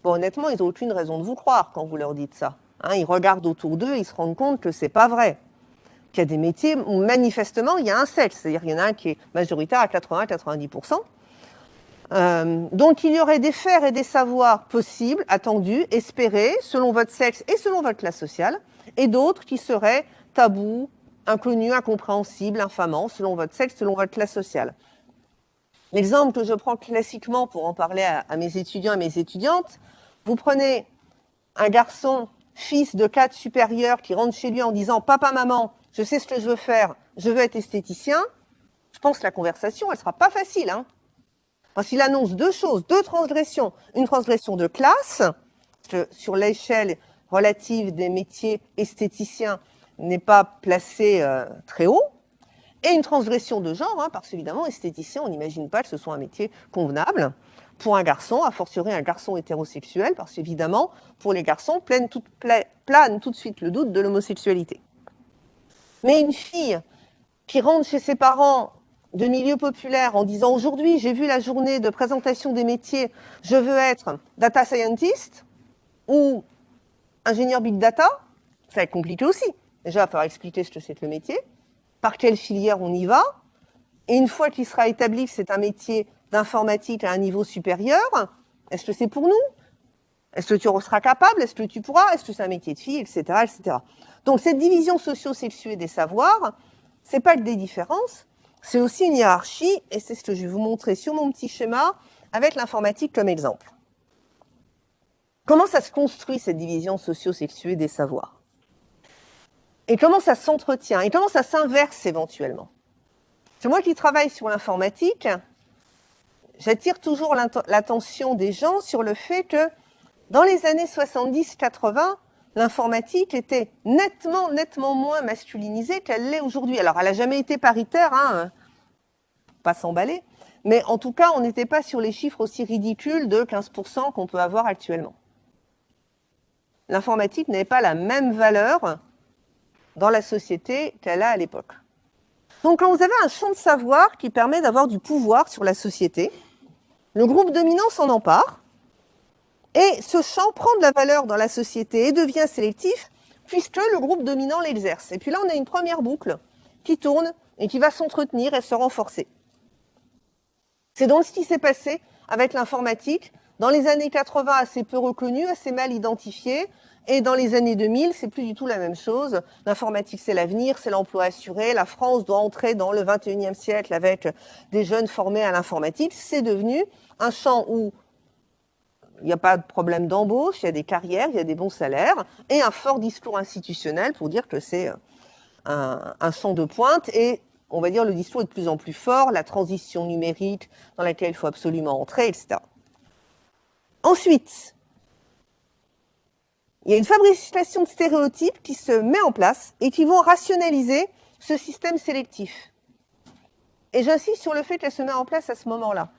Bon, honnêtement, ils n'ont aucune raison de vous croire quand vous leur dites ça. Hein, ils regardent autour d'eux, ils se rendent compte que c'est pas vrai. Qu'il y a des métiers où manifestement il y a un sexe, c'est-à-dire qu'il y en a un qui est majoritaire à 80-90%. Donc il y aurait des faire et des savoirs possibles, attendus, espérés, selon votre sexe et selon votre classe sociale, et d'autres qui seraient tabous, inconnus, incompréhensibles, infamants, selon votre sexe, selon votre classe sociale. L'exemple que je prends classiquement pour en parler à mes étudiants et mes étudiantes, vous prenez un garçon, fils de cadre supérieur, qui rentre chez lui en disant « Papa, maman, je sais ce que je veux faire, je veux être esthéticien », je pense que la conversation, elle ne sera pas facile. Hein, parce qu'il annonce deux choses, deux transgressions. Une transgression de classe, que sur l'échelle relative des métiers esthéticiens n'est pas placé très haut, et une transgression de genre, hein, parce qu'évidemment, esthéticien, on n'imagine pas que ce soit un métier convenable pour un garçon, a fortiori un garçon hétérosexuel, parce qu'évidemment, pour les garçons, plane tout de suite le doute de l'homosexualité. Mais une fille qui rentre chez ses parents de milieux populaires en disant aujourd'hui, j'ai vu la journée de présentation des métiers, je veux être data scientist ou ingénieur big data, ça va être compliqué aussi. Déjà, il va falloir expliquer ce que c'est que le métier, par quelle filière on y va, et une fois qu'il sera établi que c'est un métier d'informatique à un niveau supérieur, est-ce que c'est pour nous? Est-ce que tu en seras capable? Est-ce que tu pourras? Est-ce que c'est un métier de fille, etc., etc. Donc cette division socio-sexuée des savoirs, c'est pas que des différences, c'est aussi une hiérarchie, et c'est ce que je vais vous montrer sur mon petit schéma avec l'informatique comme exemple. Comment ça se construit cette division socio-sexuée des savoirs? Et comment ça s'entretient? Et comment ça s'inverse éventuellement? C'est moi qui travaille sur l'informatique, j'attire toujours l'attention des gens sur le fait que dans les années 70-80, l'informatique était nettement moins masculinisée qu'elle l'est aujourd'hui. Alors, elle n'a jamais été paritaire, hein, pas s'emballer, mais en tout cas, on n'était pas sur les chiffres aussi ridicules de 15% qu'on peut avoir actuellement. L'informatique n'avait pas la même valeur dans la société qu'elle a à l'époque. Donc, quand vous avez un champ de savoir qui permet d'avoir du pouvoir sur la société, le groupe dominant s'en empare, et ce champ prend de la valeur dans la société et devient sélectif, puisque le groupe dominant l'exerce. Et puis là, on a une première boucle qui tourne et qui va s'entretenir et se renforcer. C'est donc ce qui s'est passé avec l'informatique. Dans les années 80, assez peu reconnue, assez mal identifiée, et dans les années 2000, c'est plus du tout la même chose. L'informatique, c'est l'avenir, c'est l'emploi assuré. La France doit entrer dans le 21e siècle avec des jeunes formés à l'informatique. C'est devenu un champ où il n'y a pas de problème d'embauche, il y a des carrières, il y a des bons salaires, et un fort discours institutionnel pour dire que c'est un champ de pointe, et on va dire le discours est de plus en plus fort, la transition numérique dans laquelle il faut absolument entrer, etc. Ensuite, il y a une fabrication de stéréotypes qui se met en place et qui vont rationaliser ce système sélectif. Et j'insiste sur le fait qu'elle se met en place à ce moment-là,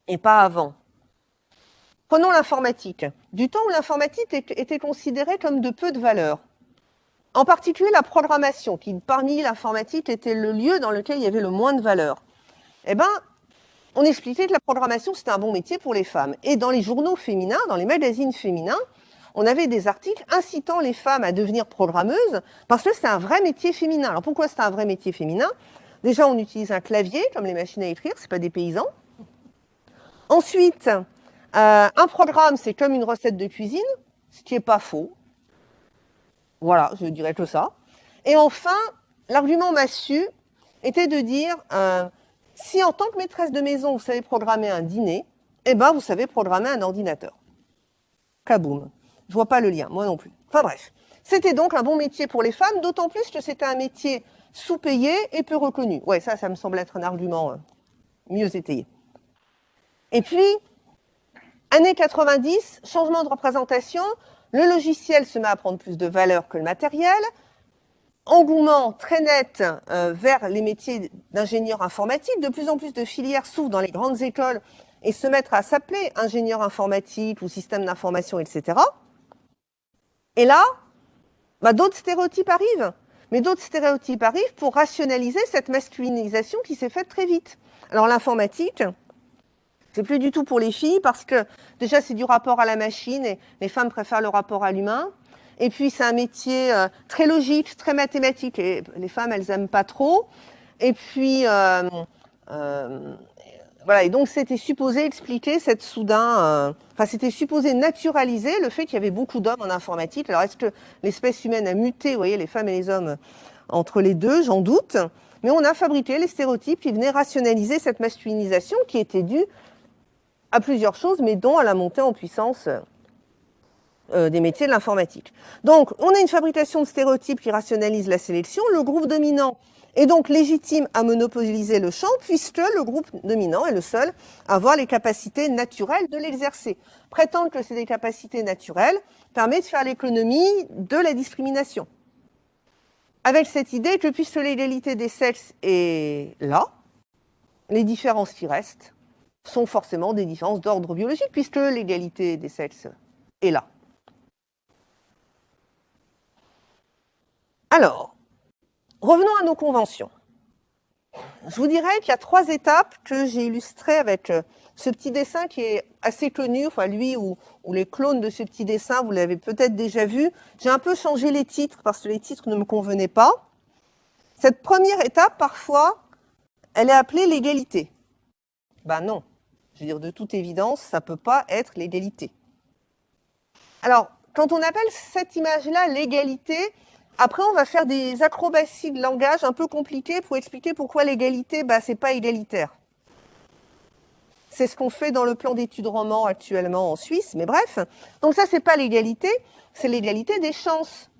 et pas avant. Prenons l'informatique. Du temps où l'informatique était considérée comme de peu de valeur. En particulier la programmation, qui parmi l'informatique était le lieu dans lequel il y avait le moins de valeur. Eh bien, on expliquait que la programmation, c'était un bon métier pour les femmes. Et dans les journaux féminins, dans les magazines féminins, on avait des articles incitant les femmes à devenir programmeuses, parce que c'est un vrai métier féminin. Alors pourquoi c'est un vrai métier féminin? Déjà, on utilise un clavier, comme les machines à écrire, c'est pas des paysans. Ensuite, un programme, c'est comme une recette de cuisine, ce qui n'est pas faux. Voilà, je dirais que ça. Et enfin, l'argument massu était de dire, si en tant que maîtresse de maison, vous savez programmer un dîner, eh ben, vous savez programmer un ordinateur. Kaboum. Je vois pas le lien, moi non plus. Enfin bref. C'était donc un bon métier pour les femmes, d'autant plus que c'était un métier sous-payé et peu reconnu. Ouais, ça me semble être un argument mieux étayé. Et puis, années 90, changement de représentation, le logiciel se met à prendre plus de valeur que le matériel, engouement très net vers les métiers d'ingénieur informatique, de plus en plus de filières s'ouvrent dans les grandes écoles et se mettent à s'appeler ingénieur informatique ou système d'information, etc. Et là, d'autres stéréotypes arrivent. Mais d'autres stéréotypes arrivent pour rationaliser cette masculinisation qui s'est faite très vite. Alors l'informatique, c'est plus du tout pour les filles parce que déjà c'est du rapport à la machine et les femmes préfèrent le rapport à l'humain. Et puis c'est un métier très logique, très mathématique et les femmes elles aiment pas trop. Et puis voilà, et donc c'était supposé expliquer cette c'était supposé naturaliser le fait qu'il y avait beaucoup d'hommes en informatique. Alors est-ce que l'espèce humaine a muté, vous voyez, les femmes et les hommes entre les deux, j'en doute. Mais on a fabriqué les stéréotypes qui venaient rationaliser cette masculinisation qui était due à plusieurs choses, mais dont à la montée en puissance des métiers de l'informatique. Donc, on a une fabrication de stéréotypes qui rationalise la sélection. Le groupe dominant est donc légitime à monopoliser le champ, puisque le groupe dominant est le seul à avoir les capacités naturelles de l'exercer. Prétendre que c'est des capacités naturelles permet de faire l'économie de la discrimination. Avec cette idée que puisque l'égalité des sexes est là, les différences qui restent sont forcément des différences d'ordre biologique, puisque l'égalité des sexes est là. Alors, revenons à nos conventions. je vous dirais qu'il y a 3 étapes que j'ai illustrées avec ce petit dessin qui est assez connu, enfin lui ou les clones de ce petit dessin, vous l'avez peut-être déjà vu. J'ai un peu changé les titres parce que les titres ne me convenaient pas. Cette première étape, parfois, elle est appelée l'égalité. Ben non, je veux dire, de toute évidence, ça ne peut pas être l'égalité. Alors, quand on appelle cette image-là l'égalité, après on va faire des acrobaties de langage un peu compliquées pour expliquer pourquoi l'égalité, c'est pas égalitaire. C'est ce qu'on fait dans le plan d'études roman actuellement en Suisse, mais bref. Donc ça, c'est pas l'égalité, c'est l'égalité des chances.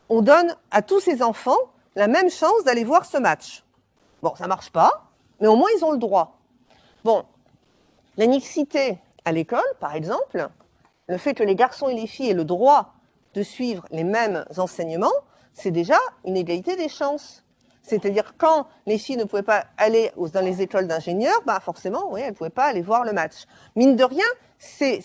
On donne à tous ces enfants la même chance d'aller voir ce match. Bon, ça marche pas, mais au moins ils ont le droit. Bon, la mixité à l'école, par exemple, le fait que les garçons et les filles aient le droit de suivre les mêmes enseignements, c'est déjà une égalité des chances. C'est-à-dire quand les filles ne pouvaient pas aller dans les écoles d'ingénieurs, forcément, oui, elles ne pouvaient pas aller voir le match. Mine de rien, c'est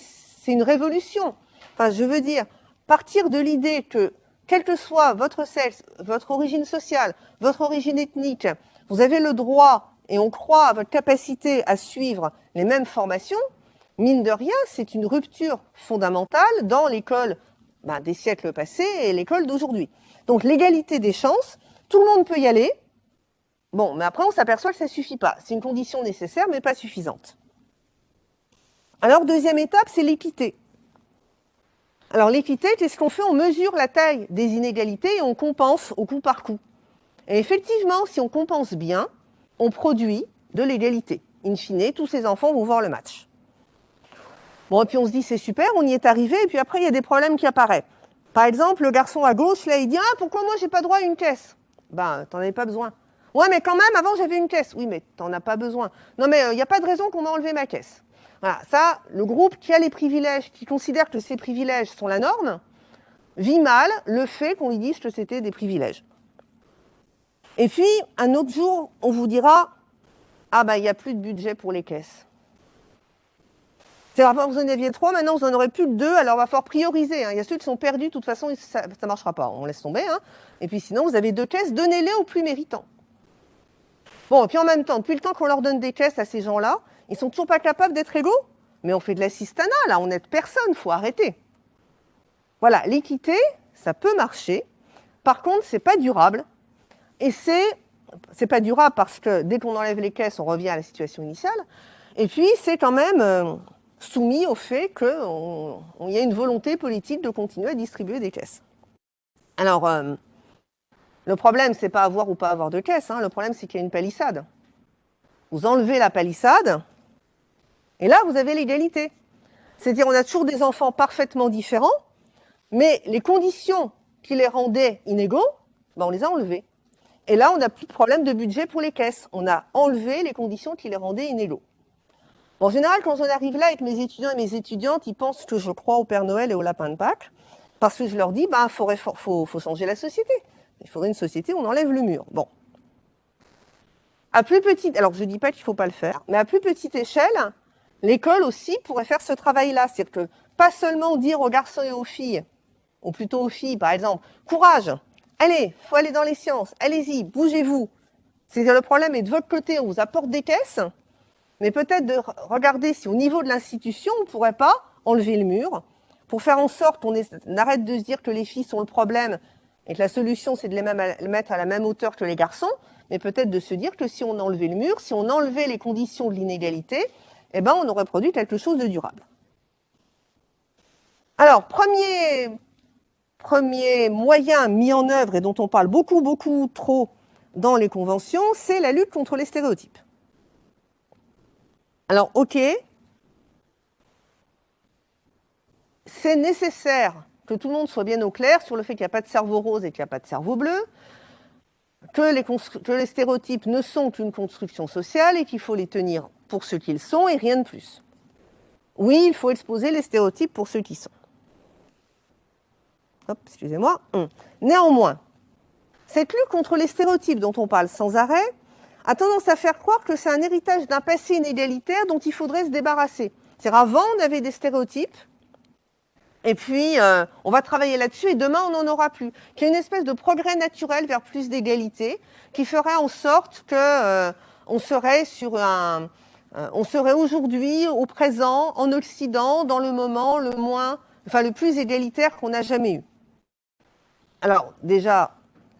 une révolution. Enfin, je veux dire, partir de l'idée que, quel que soit votre sexe, votre origine sociale, votre origine ethnique, vous avez le droit, et on croit à votre capacité à suivre les mêmes formations, mine de rien, c'est une rupture fondamentale dans l'école des siècles passés et l'école d'aujourd'hui. Donc l'égalité des chances, tout le monde peut y aller. Bon, mais après on s'aperçoit que ça ne suffit pas. C'est une condition nécessaire, mais pas suffisante. Alors deuxième étape, c'est l'équité. Alors l'équité, qu'est-ce qu'on fait? On mesure la taille des inégalités et on compense au coup par coup. Et effectivement, si on compense bien, on produit de l'égalité. In fine, tous ces enfants vont voir le match. Bon, et puis on se dit, c'est super, on y est arrivé, et puis après, il y a des problèmes qui apparaissent. Par exemple, le garçon à gauche, là, il dit « Ah, pourquoi moi, j'ai pas droit à une caisse ?» T'en avais pas besoin. « Ouais, mais quand même, avant, j'avais une caisse. » Oui, mais t'en as pas besoin. « Non, mais il n'y a pas de raison qu'on m'a enlevé ma caisse. » Voilà, ça, le groupe qui a les privilèges, qui considère que ces privilèges sont la norme, vit mal le fait qu'on lui dise que c'était des privilèges. Et puis, un autre jour, on vous dira « Ah, il n'y a plus de budget pour les caisses. » C'est-à-dire, vous en aviez 3, maintenant vous en aurez plus que 2, alors il va falloir prioriser. Il y a ceux qui sont perdus, de toute façon, ça ne marchera pas, on laisse tomber. Et puis sinon, vous avez 2 caisses, donnez-les aux plus méritants. Bon, et puis en même temps, depuis le temps qu'on leur donne des caisses à ces gens-là, ils sont toujours pas capables d'être égaux. Mais on fait de l'assistanat, là, on n'aide personne, il faut arrêter. Voilà, l'équité, ça peut marcher. Par contre, c'est pas durable. Et c'est pas durable parce que dès qu'on enlève les caisses, on revient à la situation initiale. Et puis, c'est quand même soumis au fait qu'il y a une volonté politique de continuer à distribuer des caisses. Alors, le problème, c'est pas avoir ou pas avoir de caisse. Le problème, c'est qu'il y a une palissade. Vous enlevez la palissade, et là, vous avez l'égalité. C'est-à-dire, on a toujours des enfants parfaitement différents, mais les conditions qui les rendaient inégaux, on les a enlevées. Et là, on n'a plus de problème de budget pour les caisses. On a enlevé les conditions qui les rendaient inégaux. En général, quand on arrive là avec mes étudiants et mes étudiantes, ils pensent que je crois au Père Noël et au lapin de Pâques, parce que je leur dis, faut changer la société. Il faudrait une société où on enlève le mur. Bon. À plus petite, alors je ne dis pas qu'il ne faut pas le faire, mais à plus petite échelle, l'école aussi pourrait faire ce travail-là. C'est-à-dire que pas seulement dire aux garçons et aux filles, ou plutôt aux filles par exemple, courage, allez, il faut aller dans les sciences, allez-y, bougez-vous. C'est-à-dire le problème est de votre côté, on vous apporte des caisses, mais peut-être de regarder si au niveau de l'institution, on ne pourrait pas enlever le mur pour faire en sorte qu'on arrête de se dire que les filles sont le problème et que la solution, c'est de les mettre à la même hauteur que les garçons, mais peut-être de se dire que si on enlevait le mur, si on enlevait les conditions de l'inégalité, on aurait produit quelque chose de durable. Alors, premier moyen mis en œuvre et dont on parle beaucoup, beaucoup trop dans les conventions, c'est la lutte contre les stéréotypes. Alors, ok, c'est nécessaire que tout le monde soit bien au clair sur le fait qu'il n'y a pas de cerveau rose et qu'il n'y a pas de cerveau bleu, que les stéréotypes ne sont qu'une construction sociale et qu'il faut les tenir pour ce qu'ils sont et rien de plus. Oui, il faut exposer les stéréotypes pour ceux qui sont. Hop, excusez-moi. Néanmoins, cette lutte contre les stéréotypes dont on parle sans arrêt a tendance à faire croire que c'est un héritage d'un passé inégalitaire dont il faudrait se débarrasser. C'est-à-dire avant, on avait des stéréotypes, Et puis, on va travailler là-dessus et demain, on n'en aura plus. Qu'il y ait une espèce de progrès naturel vers plus d'égalité qui ferait en sorte que on serait on serait aujourd'hui, au présent, en Occident, dans le moment le plus égalitaire qu'on n'a jamais eu. Alors, déjà,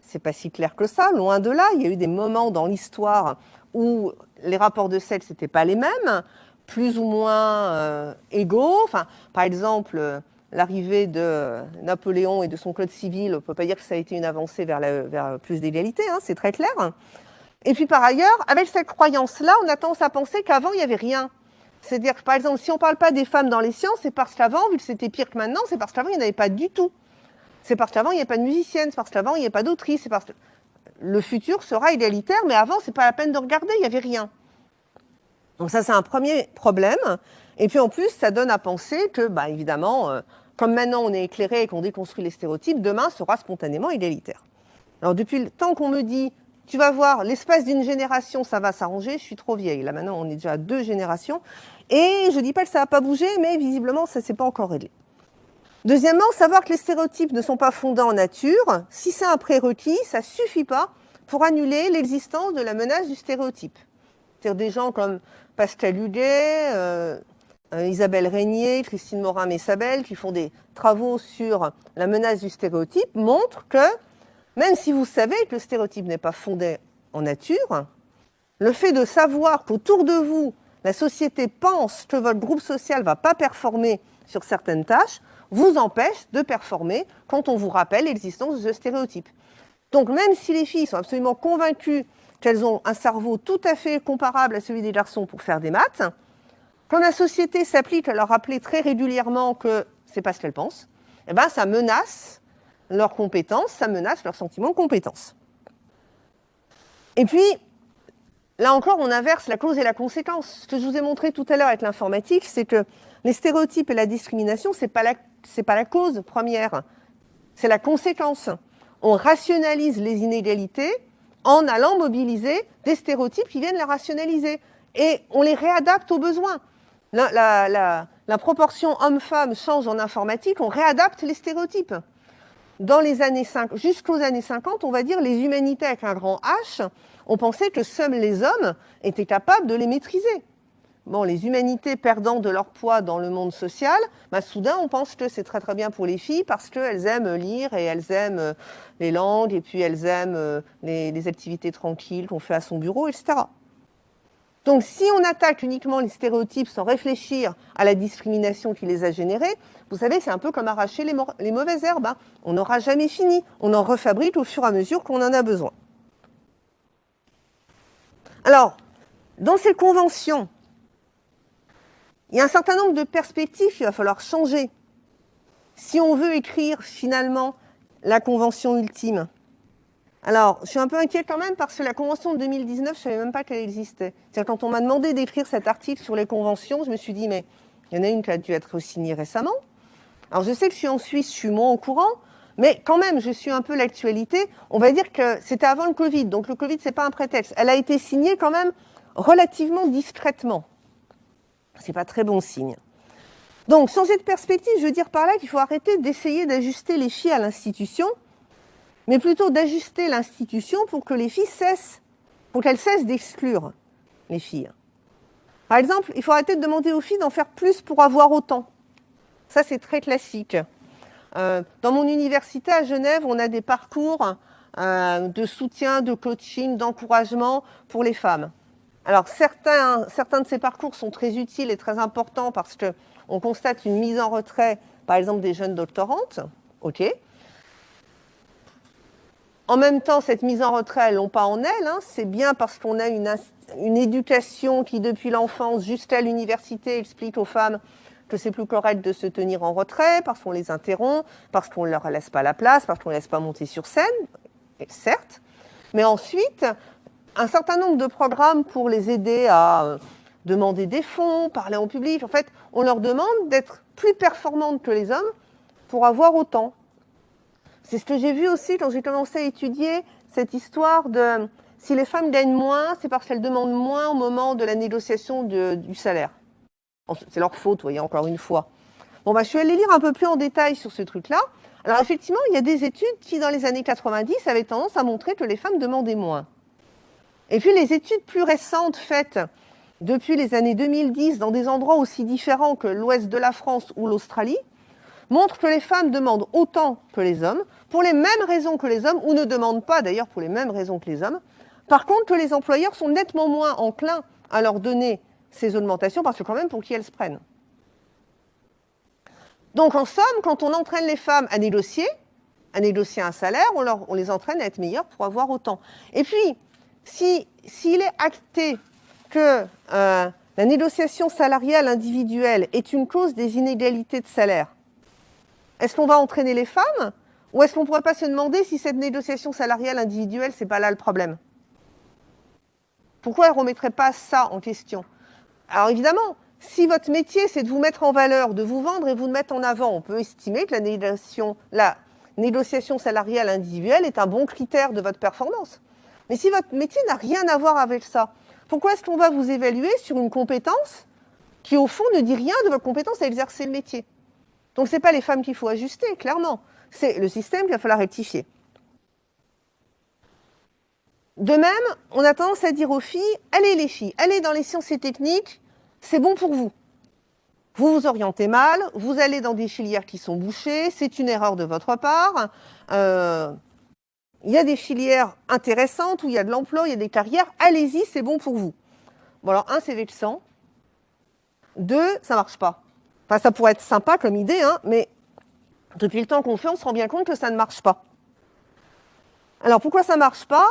c'est pas si clair que ça, loin de là. Il y a eu des moments dans l'histoire où les rapports de sexe n'étaient pas les mêmes, plus ou moins égaux. Enfin, par exemple, l'arrivée de Napoléon et de son code civil, on ne peut pas dire que ça a été une avancée vers plus d'égalité, hein, c'est très clair. Et puis par ailleurs, avec cette croyance-là, on a tendance à penser qu'avant, il n'y avait rien. C'est-à-dire que, par exemple, si on ne parle pas des femmes dans les sciences, c'est parce qu'avant, vu que c'était pire que maintenant, c'est parce qu'avant, il n'y en avait pas du tout. C'est parce qu'avant, il n'y avait pas de musicienne, c'est parce qu'avant, il n'y avait pas d'autrice, c'est parce que le futur sera égalitaire, mais avant, c'est pas la peine de regarder, il n'y avait rien. Donc ça, c'est un premier problème. Et puis en plus, ça donne à penser que, bah, évidemment, comme maintenant on est éclairé et qu'on déconstruit les stéréotypes, demain sera spontanément égalitaire. Alors depuis le temps qu'on me dit, tu vas voir, l'espace d'une génération, ça va s'arranger, je suis trop vieille. Là maintenant, on est déjà à 2 générations. Et je ne dis pas que ça ne va pas bouger, mais visiblement, ça ne s'est pas encore réglé. Deuxièmement, savoir que les stéréotypes ne sont pas fondés en nature, si c'est un prérequis, ça ne suffit pas pour annuler l'existence de la menace du stéréotype. C'est-à-dire des gens comme Pascal Huguet, Isabelle Régnier, Christine Morin-Messabel, qui font des travaux sur la menace du stéréotype, montrent que même si vous savez que le stéréotype n'est pas fondé en nature, le fait de savoir qu'autour de vous, la société pense que votre groupe social ne va pas performer sur certaines tâches, vous empêche de performer quand on vous rappelle l'existence de ce stéréotype. Donc même si les filles sont absolument convaincues qu'elles ont un cerveau tout à fait comparable à celui des garçons pour faire des maths, quand la société s'applique à leur rappeler très régulièrement que c'est pas ce qu'elles pensent, eh ben ça menace leurs compétences, ça menace leur sentiment de compétence. Et puis, là encore, on inverse la cause et la conséquence. Ce que je vous ai montré tout à l'heure avec l'informatique, c'est que les stéréotypes et la discrimination, c'est pas la cause première, c'est la conséquence. On rationalise les inégalités en allant mobiliser des stéréotypes qui viennent les rationaliser. Et on les réadapte aux besoins. La proportion homme-femme change en informatique, on réadapte les stéréotypes. Dans les années 50, jusqu'aux années 50, on va dire, les humanités avec un grand H, on pensait que seuls les hommes étaient capables de les maîtriser. Bon, les humanités perdant de leur poids dans le monde social, bah, soudain, on pense que c'est très très bien pour les filles parce qu'elles aiment lire et elles aiment les langues et puis elles aiment les activités tranquilles qu'on fait à son bureau, etc. Donc, si on attaque uniquement les stéréotypes sans réfléchir à la discrimination qui les a générés, vous savez, c'est un peu comme arracher les mauvaises herbes. Hein. On n'aura jamais fini. On en refabrique au fur et à mesure qu'on en a besoin. Alors, dans ces conventions, il y a un certain nombre de perspectives qu'il va falloir changer si on veut écrire finalement la convention ultime. Alors, je suis un peu inquiète quand même parce que la convention de 2019, je ne savais même pas qu'elle existait. C'est-à-dire quand on m'a demandé d'écrire cet article sur les conventions, je me suis dit, mais il y en a une qui a dû être signée récemment. Alors, je sais que je suis en Suisse, je suis moins au courant, mais quand même, je suis un peu l'actualité. On va dire que c'était avant le Covid, donc le Covid, ce n'est pas un prétexte. Elle a été signée quand même relativement discrètement. Ce n'est pas très bon signe. Donc, changer de perspective, je veux dire par là qu'il faut arrêter d'essayer d'ajuster les filles à l'institution, mais plutôt d'ajuster l'institution pour que les filles cessent, pour qu'elles cessent d'exclure les filles. Par exemple, il faut arrêter de demander aux filles d'en faire plus pour avoir autant. Ça, c'est très classique. Dans mon université à Genève, on a des parcours de soutien, de coaching, d'encouragement pour les femmes. Alors, certains de ces parcours sont très utiles et très importants parce qu'on constate une mise en retrait, par exemple, des jeunes doctorantes. OK. En même temps, cette mise en retrait, elles l'ont pas en elles. Hein. C'est bien parce qu'on a une éducation qui, depuis l'enfance jusqu'à l'université, explique aux femmes que c'est plus correct de se tenir en retrait, parce qu'on les interrompt, parce qu'on ne leur laisse pas la place, parce qu'on ne les laisse pas monter sur scène, certes. Mais ensuite, un certain nombre de programmes pour les aider à demander des fonds, parler en public. En fait, on leur demande d'être plus performantes que les hommes pour avoir autant. C'est ce que j'ai vu aussi quand j'ai commencé à étudier cette histoire de si les femmes gagnent moins, c'est parce qu'elles demandent moins au moment de la négociation du salaire. C'est leur faute, vous voyez, encore une fois. Bon, bah, je suis allée lire un peu plus en détail sur ce truc-là. Alors, effectivement, il y a des études qui, dans les années 90, avaient tendance à montrer que les femmes demandaient moins. Et puis, les études plus récentes faites depuis les années 2010 dans des endroits aussi différents que l'ouest de la France ou l'Australie montrent que les femmes demandent autant que les hommes, pour les mêmes raisons que les hommes, ou ne demandent pas d'ailleurs pour les mêmes raisons que les hommes. Par contre, que les employeurs sont nettement moins enclins à leur donner ces augmentations, parce que quand même, pour qui elles se prennent. Donc, en somme, quand on entraîne les femmes à négocier un salaire, on les entraîne à être meilleures pour avoir autant. Et puis, s'il est acté que la négociation salariale individuelle est une cause des inégalités de salaire, est-ce qu'on va entraîner les femmes ou est-ce qu'on ne pourrait pas se demander si cette négociation salariale individuelle, c'est pas là le problème? Pourquoi elle ne remettrait pas ça en question? Alors évidemment, si votre métier, c'est de vous mettre en valeur, de vous vendre et vous mettre en avant, on peut estimer que la négociation salariale individuelle est un bon critère de votre performance. Mais si votre métier n'a rien à voir avec ça, pourquoi est-ce qu'on va vous évaluer sur une compétence qui, au fond, ne dit rien de votre compétence à exercer le métier? Donc, ce n'est pas les femmes qu'il faut ajuster, clairement. C'est le système qu'il va falloir rectifier. De même, on a tendance à dire aux filles, allez les filles, allez dans les sciences et techniques, c'est bon pour vous. Vous vous orientez mal, vous allez dans des filières qui sont bouchées, c'est une erreur de votre part. Il y a des filières intéressantes où il y a de l'emploi, il y a des carrières, allez-y, c'est bon pour vous. Bon alors, un, c'est vexant. Deux, ça ne marche pas. Enfin, ça pourrait être sympa comme idée, hein, mais depuis le temps qu'on fait, on se rend bien compte que ça ne marche pas. Alors, pourquoi ça ne marche pas?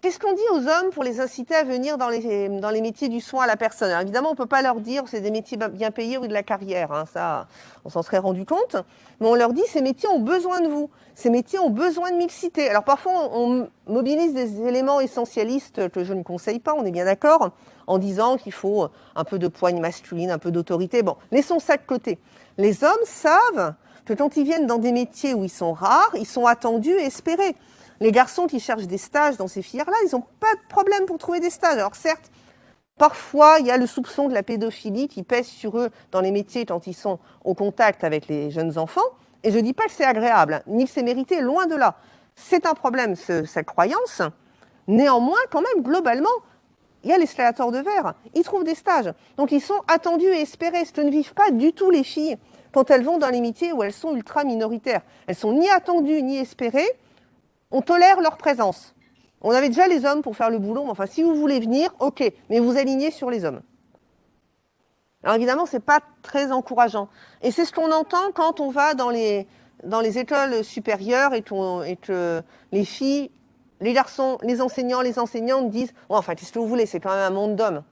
Qu'est-ce qu'on dit aux hommes pour les inciter à venir dans les métiers du soin à la personne? Alors, évidemment, on ne peut pas leur dire c'est des métiers bien payés ou de la carrière, hein, ça, on s'en serait rendu compte. Mais on leur dit ces métiers ont besoin de vous, ces métiers ont besoin de mixité. Alors, parfois, on mobilise des éléments essentialistes que je ne conseille pas, on est bien d'accord, en disant qu'il faut un peu de poigne masculine, un peu d'autorité. Bon, laissons ça de côté. Les hommes savent que quand ils viennent dans des métiers où ils sont rares, ils sont attendus et espérés. Les garçons qui cherchent des stages dans ces filières-là, ils n'ont pas de problème pour trouver des stages. Alors certes, parfois, il y a le soupçon de la pédophilie qui pèse sur eux dans les métiers quand ils sont au contact avec les jeunes enfants. Et je ne dis pas que c'est agréable, ni que c'est mérité, loin de là. C'est un problème, cette croyance. Néanmoins, quand même, globalement, il y a l'escalator de verre. Ils trouvent des stages. Donc ils sont attendus et espérés. Ce que ne vivent pas du tout les filles quand elles vont dans les métiers où elles sont ultra minoritaires. Elles sont ni attendues, ni espérées. On tolère leur présence. On avait déjà les hommes pour faire le boulot, mais enfin, si vous voulez venir, ok, mais vous alignez sur les hommes. Alors évidemment, ce n'est pas très encourageant. Et c'est ce qu'on entend quand on va dans les écoles supérieures et que les filles, les garçons, les enseignants, les enseignantes disent oh, « Enfin, qu'est-ce que vous voulez, c'est quand même un monde d'hommes. »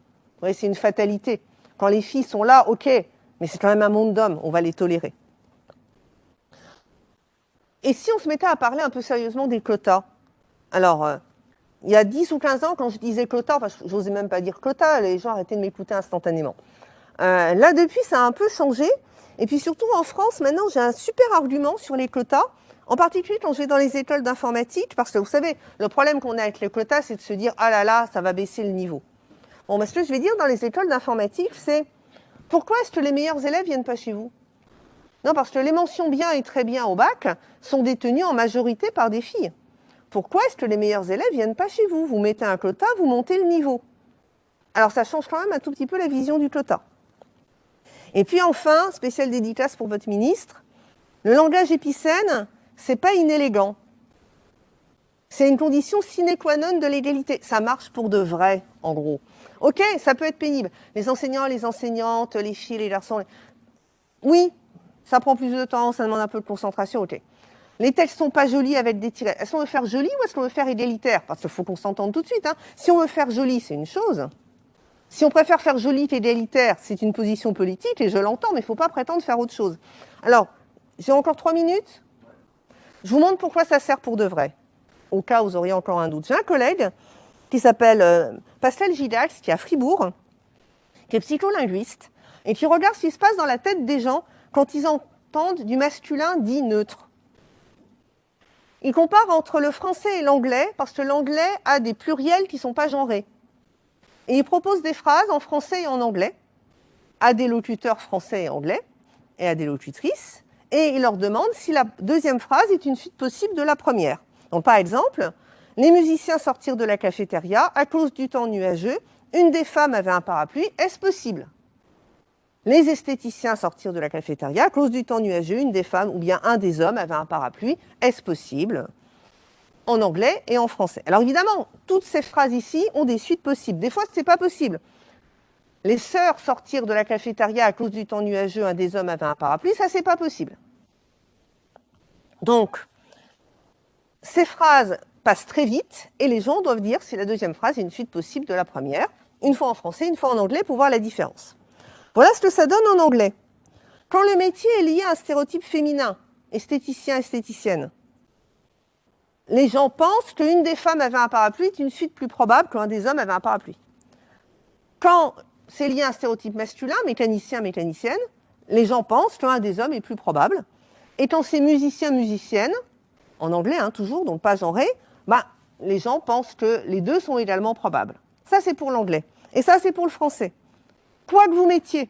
Oui, c'est une fatalité. Quand les filles sont là, ok, mais c'est quand même un monde d'hommes, on va les tolérer. Et si on se mettait à parler un peu sérieusement des quotas? Alors, il y a 10 ou 15 ans, quand je disais quotas, enfin, je n'osais même pas dire quotas, les gens arrêtaient de m'écouter instantanément. Là, depuis, ça a un peu changé. Et puis surtout, en France, maintenant, j'ai un super argument sur les quotas, en particulier quand je vais dans les écoles d'informatique, parce que vous savez, le problème qu'on a avec les quotas, c'est de se dire « Ah là là, ça va baisser le niveau ». Bon, ce que je vais dire dans les écoles d'informatique, c'est « Pourquoi est-ce que les meilleurs élèves ne viennent pas chez vous ?» Non, parce que les mentions bien et très bien au bac sont détenues en majorité par des filles. Pourquoi est-ce que les meilleurs élèves ne viennent pas chez vous? Vous mettez un quota, vous montez le niveau. Alors ça change quand même un tout petit peu la vision du quota. Et puis enfin, spéciale dédicace pour votre ministre, le langage épicène, c'est pas inélégant. C'est une condition sine qua non de l'égalité. Ça marche pour de vrai, en gros. Ok, ça peut être pénible. Les enseignants, les enseignantes, les filles, les garçons... Oui, ça prend plus de temps, ça demande un peu de concentration, ok. Les textes sont pas jolis avec des tirets. Est-ce qu'on veut faire joli ou est-ce qu'on veut faire égalitaire? Parce qu'il faut qu'on s'entende tout de suite. Hein. Si on veut faire joli, c'est une chose. Si on préfère faire joli qu'égalitaire, c'est une position politique, et je l'entends, mais il ne faut pas prétendre faire autre chose. Alors, j'ai encore 3 minutes. Je vous montre pourquoi ça sert pour de vrai, au cas où vous auriez encore un doute. J'ai un collègue qui s'appelle Pascal Gidax, qui est à Fribourg, qui est psycholinguiste, et qui regarde ce qui se passe dans la tête des gens quand ils entendent du masculin dit neutre. Il compare entre le français et l'anglais, parce que l'anglais a des pluriels qui ne sont pas genrés. Et il propose des phrases en français et en anglais. à des locuteurs français et anglais, et à des locutrices, et il leur demande si la deuxième phrase est une suite possible de la première. Donc par exemple, les musiciens sortirent de la cafétéria à cause du temps nuageux, une des femmes avait un parapluie, est-ce possible? Les esthéticiens sortirent de la cafétéria à cause du temps nuageux, une des femmes ou bien un des hommes avait un parapluie, est-ce possible? En anglais et en français. Alors évidemment, toutes ces phrases ici ont des suites possibles. Des fois, ce n'est pas possible. Les sœurs sortirent de la cafétéria à cause du temps nuageux, un des hommes avait un parapluie, ça, c'est pas possible. Donc, ces phrases passent très vite et les gens doivent dire si la deuxième phrase est une suite possible de la première, une fois en français, une fois en anglais, pour voir la différence. Voilà ce que ça donne en anglais. Quand le métier est lié à un stéréotype féminin, esthéticien, esthéticienne, les gens pensent qu'une des femmes avait un parapluie est une suite plus probable qu'un des hommes avait un parapluie. Quand c'est lié à un stéréotype masculin, mécanicien, mécanicienne, les gens pensent qu'un des hommes est plus probable. Et quand c'est musicien, musicienne, en anglais toujours, donc pas genré, les gens pensent que les deux sont également probables. Ça, c'est pour l'anglais. Et ça, c'est pour le français. Quoi que vous mettiez,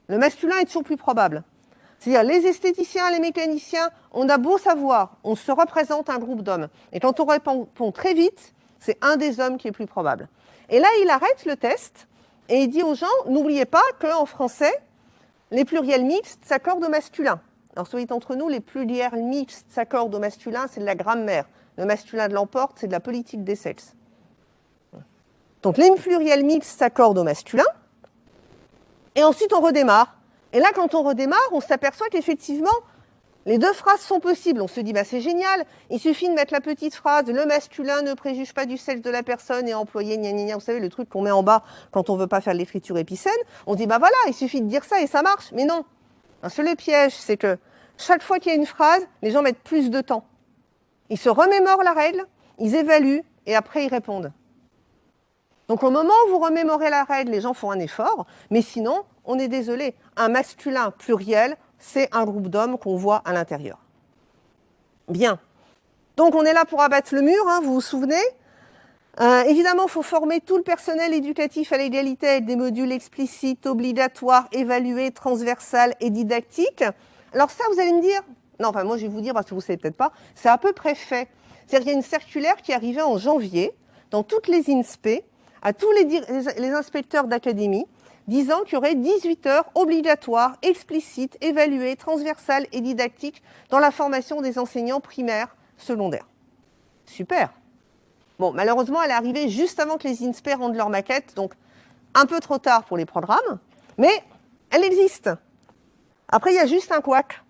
le masculin est toujours plus probable. C'est-à-dire, les esthéticiens, les mécaniciens, on a beau savoir, on se représente un groupe d'hommes. Et quand on répond très vite, c'est un des hommes qui est plus probable. Et là, il arrête le test et il dit aux gens, n'oubliez pas qu'en français, les pluriels mixtes s'accordent au masculin. Alors, soyez entre nous, les pluriels mixtes s'accordent au masculin, c'est de la grammaire. Le masculin de l'emporte, c'est de la politique des sexes. Donc, les pluriels mixtes s'accordent au masculin. Et ensuite, on redémarre. Et là, quand on redémarre, on s'aperçoit qu'effectivement, les deux phrases sont possibles. On se dit, c'est génial, il suffit de mettre la petite phrase « Le masculin ne préjuge pas du sexe de la personne et employé, gna gna gna ». Vous savez, le truc qu'on met en bas quand on ne veut pas faire l'écriture épicène. On dit, voilà, il suffit de dire ça et ça marche. Mais non. Le piège, c'est que chaque fois qu'il y a une phrase, les gens mettent plus de temps. Ils se remémorent la règle, ils évaluent et après ils répondent. Donc au moment où vous remémorez la règle, les gens font un effort, mais sinon, on est désolé, un masculin pluriel, c'est un groupe d'hommes qu'on voit à l'intérieur. Bien. Donc on est là pour abattre le mur, vous vous souvenez. Évidemment, il faut former tout le personnel éducatif à l'égalité avec des modules explicites, obligatoires, évalués, transversales et didactiques. Alors ça, vous allez me dire, non, moi je vais vous dire, parce que vous ne savez peut-être pas, c'est à peu près fait. C'est-à-dire qu'il y a une circulaire qui est arrivée en janvier, dans toutes les INSPE, à tous les inspecteurs d'académie, disant qu'il y aurait 18 heures obligatoires, explicites, évaluées, transversales et didactiques dans la formation des enseignants primaires, secondaires. Super. Bon, malheureusement, elle est arrivée juste avant que les INSPE rendent leur maquette, donc un peu trop tard pour les programmes, mais elle existe. Après, il y a juste un couac.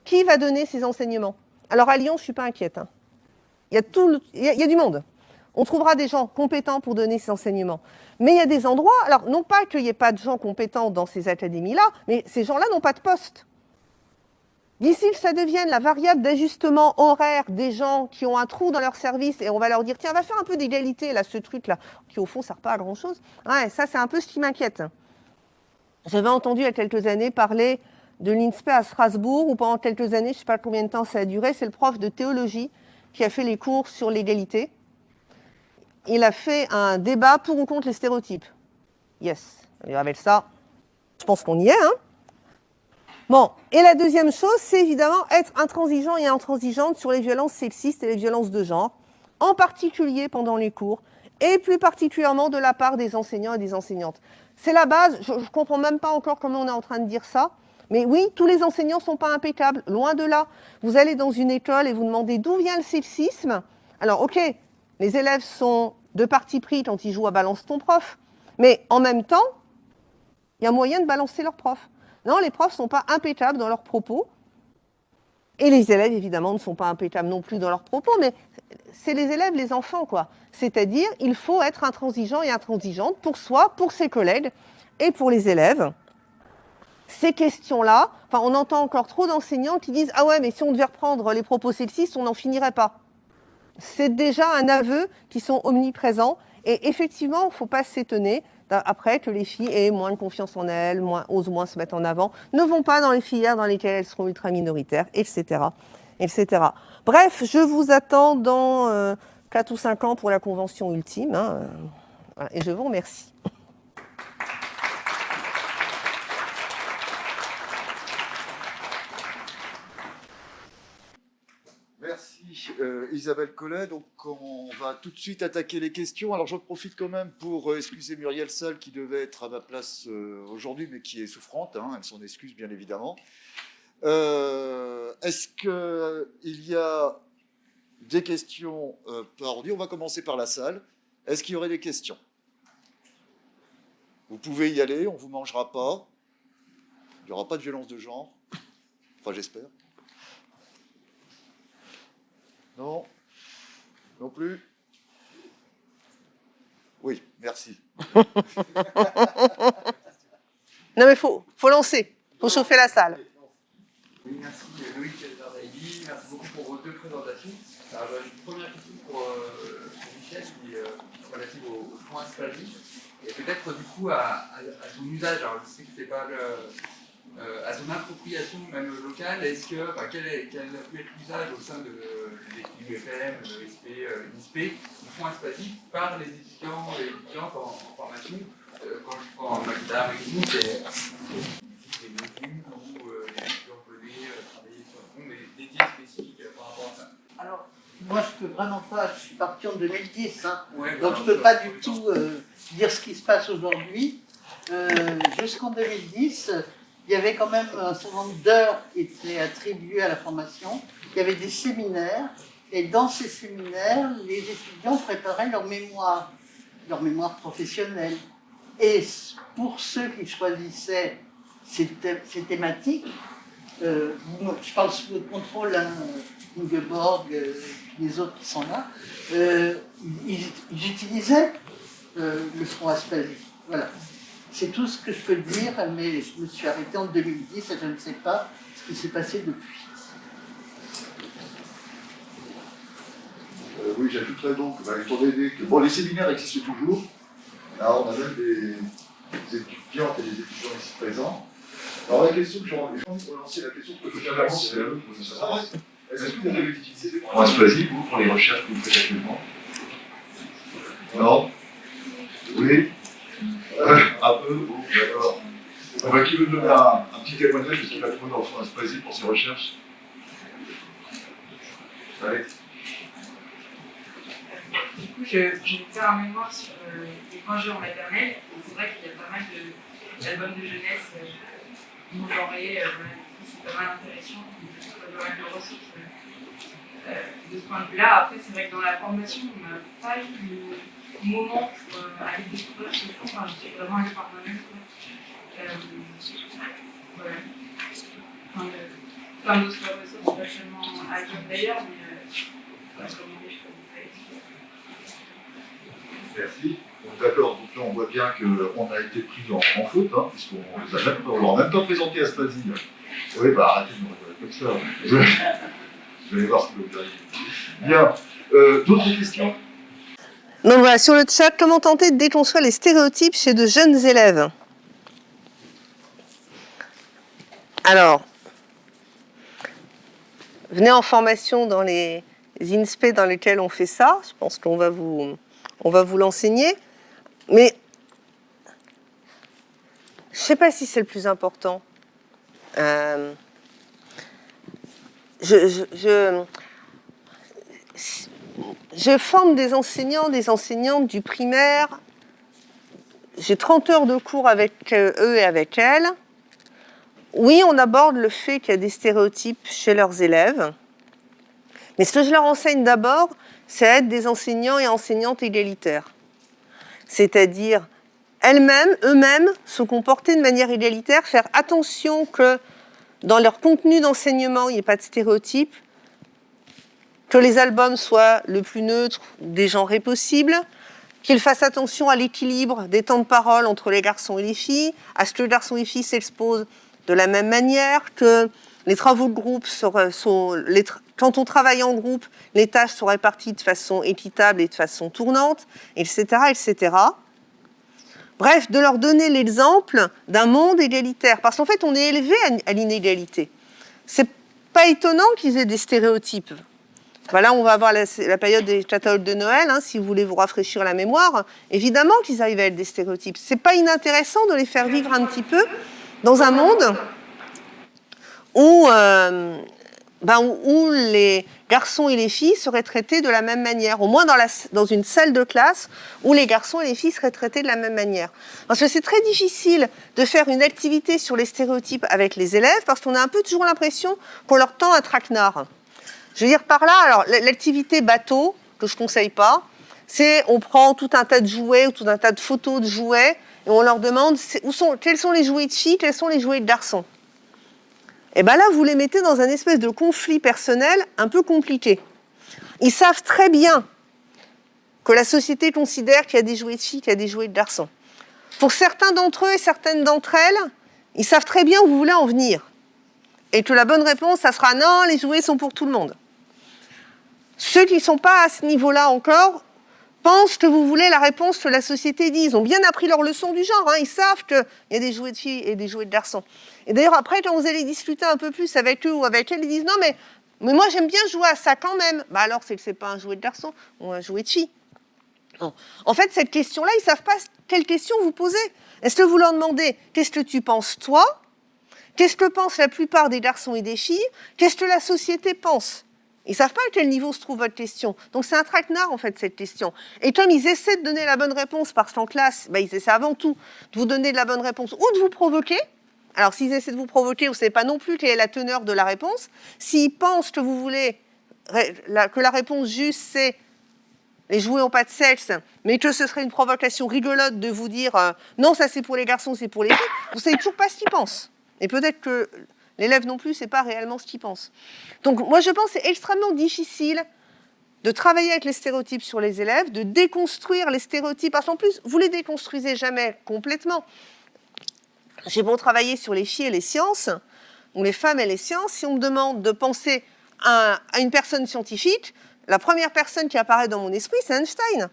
Qui va donner ces enseignements? Alors à Lyon, je ne suis pas inquiète. Il y a du monde. On trouvera des gens compétents pour donner ces enseignements. Mais il y a des endroits, alors non pas qu'il n'y ait pas de gens compétents dans ces académies-là, mais ces gens-là n'ont pas de poste. D'ici que ça devienne la variable d'ajustement horaire des gens qui ont un trou dans leur service et on va leur dire, tiens, va faire un peu d'égalité, là, ce truc-là, qui au fond ne sert pas à grand-chose. Ouais, ça, c'est un peu ce qui m'inquiète. J'avais entendu il y a quelques années parler de l'INSPE à Strasbourg, où pendant quelques années, je ne sais pas combien de temps ça a duré, c'est le prof de théologie qui a fait les cours sur l'égalité. Il a fait un débat pour ou contre les stéréotypes. Yes, avec ça, je pense qu'on y est. Bon, et la deuxième chose, c'est évidemment être intransigeant et intransigeante sur les violences sexistes et les violences de genre, en particulier pendant les cours, et plus particulièrement de la part des enseignants et des enseignantes. C'est la base, je ne comprends même pas encore comment on est en train de dire ça, mais oui, tous les enseignants ne sont pas impeccables, loin de là. Vous allez dans une école et vous demandez d'où vient le sexisme. Alors ok, les élèves sont de parti pris quand ils jouent à balance ton prof, mais en même temps, il y a moyen de balancer leur prof. Non, les profs ne sont pas impeccables dans leurs propos, et les élèves, évidemment, ne sont pas impeccables non plus dans leurs propos, mais c'est les élèves, les enfants, quoi. C'est-à-dire, il faut être intransigeant et intransigeante pour soi, pour ses collègues et pour les élèves. Ces questions-là, on entend encore trop d'enseignants qui disent « Ah ouais, mais si on devait reprendre les propos sexistes, on n'en finirait pas ». C'est déjà un aveu qui sont omniprésents, et effectivement, il ne faut pas s'étonner après que les filles aient moins de confiance en elles, osent moins se mettre en avant, ne vont pas dans les filières dans lesquelles elles seront ultra minoritaires, etc. etc. Bref, je vous attends dans 4 ou 5 ans pour la convention ultime, et je vous remercie. Isabelle Collet. Donc on va tout de suite attaquer les questions. Alors j'en profite quand même pour excuser Muriel Salle qui devait être à ma place aujourd'hui, mais qui est souffrante. Hein, elle s'en excuse bien évidemment. Est-ce qu'il y a des questions par ordi? On va commencer par la salle. Est-ce qu'il y aurait des questions? Vous pouvez y aller, on ne vous mangera pas. Il n'y aura pas de violence de genre. Enfin, j'espère. Non? Non plus? Oui, merci. Non mais faut lancer, faut chauffer la salle. Oui, merci Loïc Zardaïli, merci beaucoup pour vos deux présentations. Alors, j'ai une première question pour Michel, qui est relative au fonds Aspasie, et peut-être du coup à son usage. Alors, je sais que c'est pas à son appropriation même locale. Est-ce que, quel a pu être l'usage au sein de l'UFM, l'ESP, l'INSPE, du fonds Aspasie par les étudiants et étudiantes en formation? Quand je prends en master, c'est des modules où les étudiants venaient travailler sur un fonds, mais dédié spécifique par rapport à ça. Alors, moi, je peux vraiment pas, je suis parti en 2010, hein, Ouais, donc je peux pas du tout dire ce qui se passe aujourd'hui. Jusqu'en 2010, il y avait quand même un certain nombre d'heures qui étaient attribuées à la formation. Il y avait des séminaires, et dans ces séminaires, les étudiants préparaient leur mémoire professionnelle. Et pour ceux qui choisissaient ces thématiques, je parle sous le contrôle, hein, Ingeborg, les autres qui sont là, ils utilisaient le fonds Aspasie. Voilà. C'est tout ce que je peux dire, mais je me suis arrêté en 2010 et je ne sais pas ce qui s'est passé depuis. Oui, j'ajouterais donc, étant donné que les séminaires existent toujours. Là, on a même des étudiantes et des étudiants ici présents. Alors la question que j'ai envie de relancer, la question que je avant, c'est la même chose. Est-ce que vous avez utilisé des fonds Aspasie, vous, pour les recherches que vous faites actuellement? Non? Oui? Un peu? Bon, d'accord. Qui veut donner un petit témoignage de ce qu'il a trouvé dans le fonds Aspasie pour ses recherches? Allez. Du coup, je vais faire un mémoire sur les points en maternelle. C'est vrai qu'il y a pas mal d'albums de jeunesse non-genrés. C'est pas mal intéressant. Il y a pas mal de ressources de ce point de vue-là. Après, c'est vrai que dans la formation, on n'a pas eu le moment pour aller découvrir ce fond. Enfin, j'étais vraiment allée par moi-même. Voilà. Plein d'autres ressources, pas seulement à dire d'ailleurs, mais recommander, je peux vous faire. Merci. D'accord, donc là on voit bien qu'on a été pris en faute, hein, puisqu'on ne leur a même pas présenté Aspasie. Oui, arrêtez de me regarder comme ça. Vous allez voir ce que vous direz. Bien. D'autres questions? Donc voilà, sur le chat, comment tenter de déconstruire les stéréotypes chez de jeunes élèves? Alors, venez en formation dans les INSPE dans lesquels on fait ça. Je pense qu'on va vous l'enseigner. Mais je ne sais pas si c'est le plus important. Je forme des enseignants, des enseignantes du primaire. J'ai 30 heures de cours avec eux et avec elles. Oui, on aborde le fait qu'il y a des stéréotypes chez leurs élèves. Mais ce que je leur enseigne d'abord, c'est être des enseignants et enseignantes égalitaires. C'est-à-dire, eux-mêmes, se comporter de manière égalitaire, faire attention que dans leur contenu d'enseignement, il n'y ait pas de stéréotypes, que les albums soient le plus neutre, dégenrés possible, qu'ils fassent attention à l'équilibre des temps de parole entre les garçons et les filles, à ce que les garçons et les filles s'exposent de la même manière, que les travaux de groupe quand on travaille en groupe, les tâches sont réparties de façon équitable et de façon tournante, etc., etc. Bref, de leur donner l'exemple d'un monde égalitaire. Parce qu'en fait, on est élevé à l'inégalité. C'est pas étonnant qu'ils aient des stéréotypes. Voilà, on va avoir la période des catalogues de Noël, hein, si vous voulez vous rafraîchir la mémoire. Évidemment qu'ils arrivent à être des stéréotypes. C'est pas inintéressant de les faire vivre un petit peu dans un monde où où les garçons et les filles seraient traités de la même manière, au moins dans une salle de classe où les garçons et les filles seraient traités de la même manière. Parce que c'est très difficile de faire une activité sur les stéréotypes avec les élèves, parce qu'on a un peu toujours l'impression qu'on leur tend un traquenard. Je veux dire par là, alors l'activité bateau, que je ne conseille pas, c'est on prend tout un tas de jouets ou tout un tas de photos de jouets et on leur demande quels sont les jouets de filles, quels sont les jouets de garçons. Et bien là, vous les mettez dans un espèce de conflit personnel un peu compliqué. Ils savent très bien que la société considère qu'il y a des jouets de filles, qu'il y a des jouets de garçons. Pour certains d'entre eux et certaines d'entre elles, ils savent très bien où vous voulez en venir. Et que la bonne réponse, ça sera non, les jouets sont pour tout le monde. Ceux qui ne sont pas à ce niveau-là encore pensent que vous voulez la réponse que la société dit. Ils ont bien appris leur leçon du genre. Ils savent qu'il y a des jouets de filles et des jouets de garçons. Et d'ailleurs, après, quand vous allez discuter un peu plus avec eux ou avec elles, ils disent « Non, mais moi, j'aime bien jouer à ça quand même. » Alors, c'est que ce n'est pas un jouet de garçon ou un jouet de fille. Non. En fait, cette question-là, ils ne savent pas quelle question vous posez. Est-ce que vous leur demandez « Qu'est-ce que tu penses, toi ?» Qu'est-ce que pensent la plupart des garçons et des filles? Qu'est-ce que la société pense? Ils ne savent pas à quel niveau se trouve votre question. Donc c'est un traquenard, en fait, cette question. Et comme ils essaient de donner la bonne réponse, parce qu'en classe, ils essaient avant tout de vous donner de la bonne réponse ou de vous provoquer. Alors s'ils essaient de vous provoquer, vous ne savez pas non plus quelle est la teneur de la réponse. S'ils pensent que vous voulez que la réponse juste, c'est les jouets n'ont pas de sexe, mais que ce serait une provocation rigolote de vous dire non, ça c'est pour les garçons, c'est pour les filles, vous ne savez toujours pas ce qu'ils pensent. Et peut-être que l'élève non plus, ce n'est pas réellement ce qu'il pense. Donc moi je pense que c'est extrêmement difficile de travailler avec les stéréotypes sur les élèves, de déconstruire les stéréotypes, parce qu'en plus, vous ne les déconstruisez jamais complètement. J'ai beau travailler sur les filles et les sciences, ou les femmes et les sciences, si on me demande de penser à une personne scientifique, la première personne qui apparaît dans mon esprit, c'est Einstein.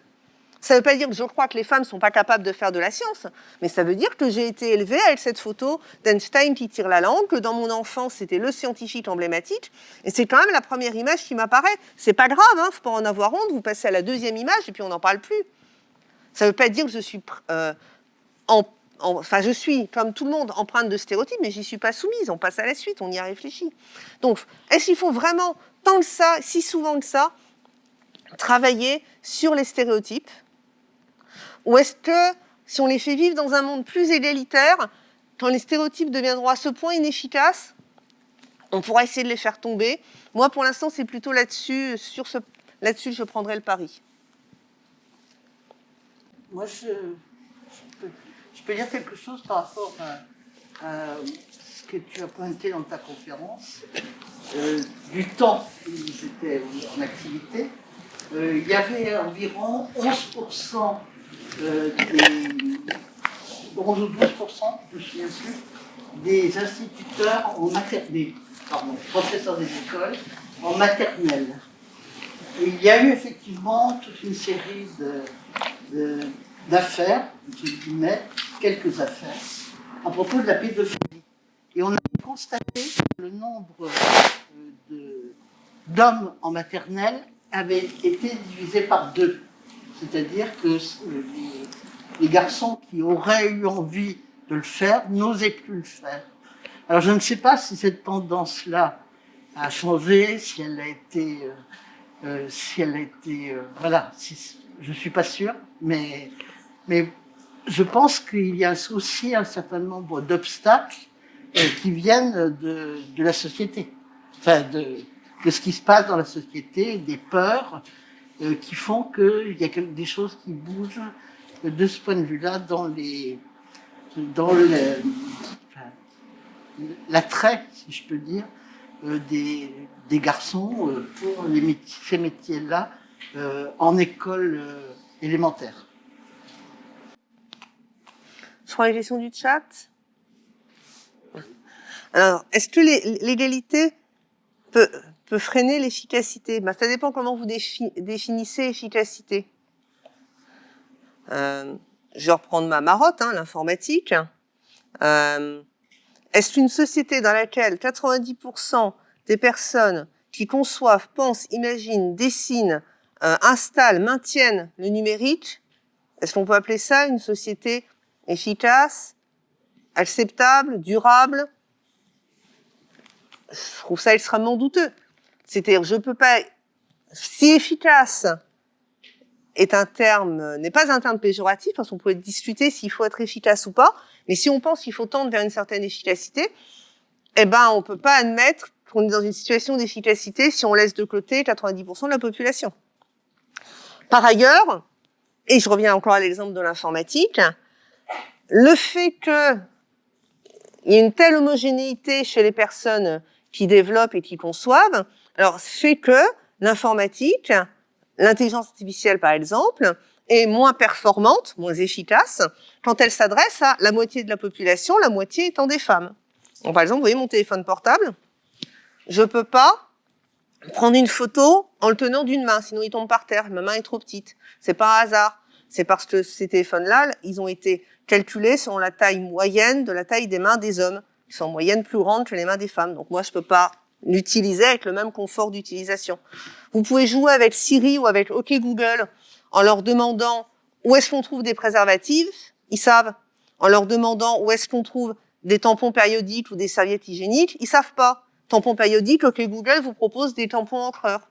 Ça ne veut pas dire que je crois que les femmes ne sont pas capables de faire de la science, mais ça veut dire que j'ai été élevée avec cette photo d'Einstein qui tire la langue, que dans mon enfance, c'était le scientifique emblématique, et c'est quand même la première image qui m'apparaît. C'est pas grave, il ne faut pas en avoir honte, vous passez à la deuxième image et puis on n'en parle plus. Ça ne veut pas dire que je suis, je suis, comme tout le monde, empreinte de stéréotypes, mais j'y suis pas soumise, on passe à la suite, on y a réfléchi. Donc, est-ce qu'il faut vraiment, tant que ça, si souvent que ça, travailler sur les stéréotypes? Ou est-ce que, si on les fait vivre dans un monde plus égalitaire, quand les stéréotypes deviendront à ce point inefficaces, on pourra essayer de les faire tomber? Moi, pour l'instant, c'est plutôt là-dessus, là-dessus, je prendrai le pari. Moi, je peux dire quelque chose par rapport à ce que tu as pointé dans ta conférence, du temps où ils étaient en activité. Il y avait environ 11% 11 ou 12%, je ne me souviens plus, des instituteurs professeurs des écoles en maternelle. Et il y a eu effectivement toute une série d'affaires, je guillemets, quelques affaires, à propos de la pédophilie. Et on a constaté que le nombre d'hommes en maternelle avait été divisé par 2. C'est-à-dire que les garçons qui auraient eu envie de le faire n'osaient plus le faire. Alors je ne sais pas si cette tendance-là a changé, si elle a été... voilà, je ne suis pas sûre, mais je pense qu'il y a aussi un certain nombre d'obstacles qui viennent de la société, enfin de ce qui se passe dans la société, des peurs qui font qu'il y a des choses qui bougent de ce point de vue-là dans l'attrait, si je peux dire, des garçons pour ces métiers-là en école élémentaire. Je prends les questions du chat. Alors, est-ce que l'égalité peut freiner l'efficacité? Ça dépend comment vous définissez efficacité. Je vais reprendre ma marotte, l'informatique. Est-ce qu'une société dans laquelle 90% des personnes qui conçoivent, pensent, imaginent, dessinent, installent, maintiennent le numérique, est-ce qu'on peut appeler ça une société efficace, acceptable, durable? Je trouve ça extrêmement douteux. C'est-à-dire, je peux pas... Si efficace n'est pas un terme péjoratif, parce qu'on peut discuter s'il faut être efficace ou pas, mais si on pense qu'il faut tendre vers une certaine efficacité, eh ben, on peut pas admettre qu'on est dans une situation d'efficacité si on laisse de côté 90% de la population. Par ailleurs, et je reviens encore à l'exemple de l'informatique, le fait qu'il y ait une telle homogénéité chez les personnes qui développent et qui conçoivent, alors fait que l'informatique, l'intelligence artificielle par exemple, est moins performante, moins efficace, quand elle s'adresse à la moitié de la population, la moitié étant des femmes. Donc, par exemple, vous voyez mon téléphone portable, je peux pas prendre une photo en le tenant d'une main, sinon il tombe par terre, ma main est trop petite. C'est pas un hasard, c'est parce que ces téléphones-là, ils ont été calculés selon la taille moyenne de la taille des mains des hommes, qui sont en moyenne plus grandes que les mains des femmes. Donc moi, je peux pas l'utiliser avec le même confort d'utilisation. Vous pouvez jouer avec Siri ou avec OK Google en leur demandant où est-ce qu'on trouve des préservatifs, ils savent. En leur demandant où est-ce qu'on trouve des tampons périodiques ou des serviettes hygiéniques, ils savent pas. Tampons périodiques, OK Google vous propose des tampons encreurs.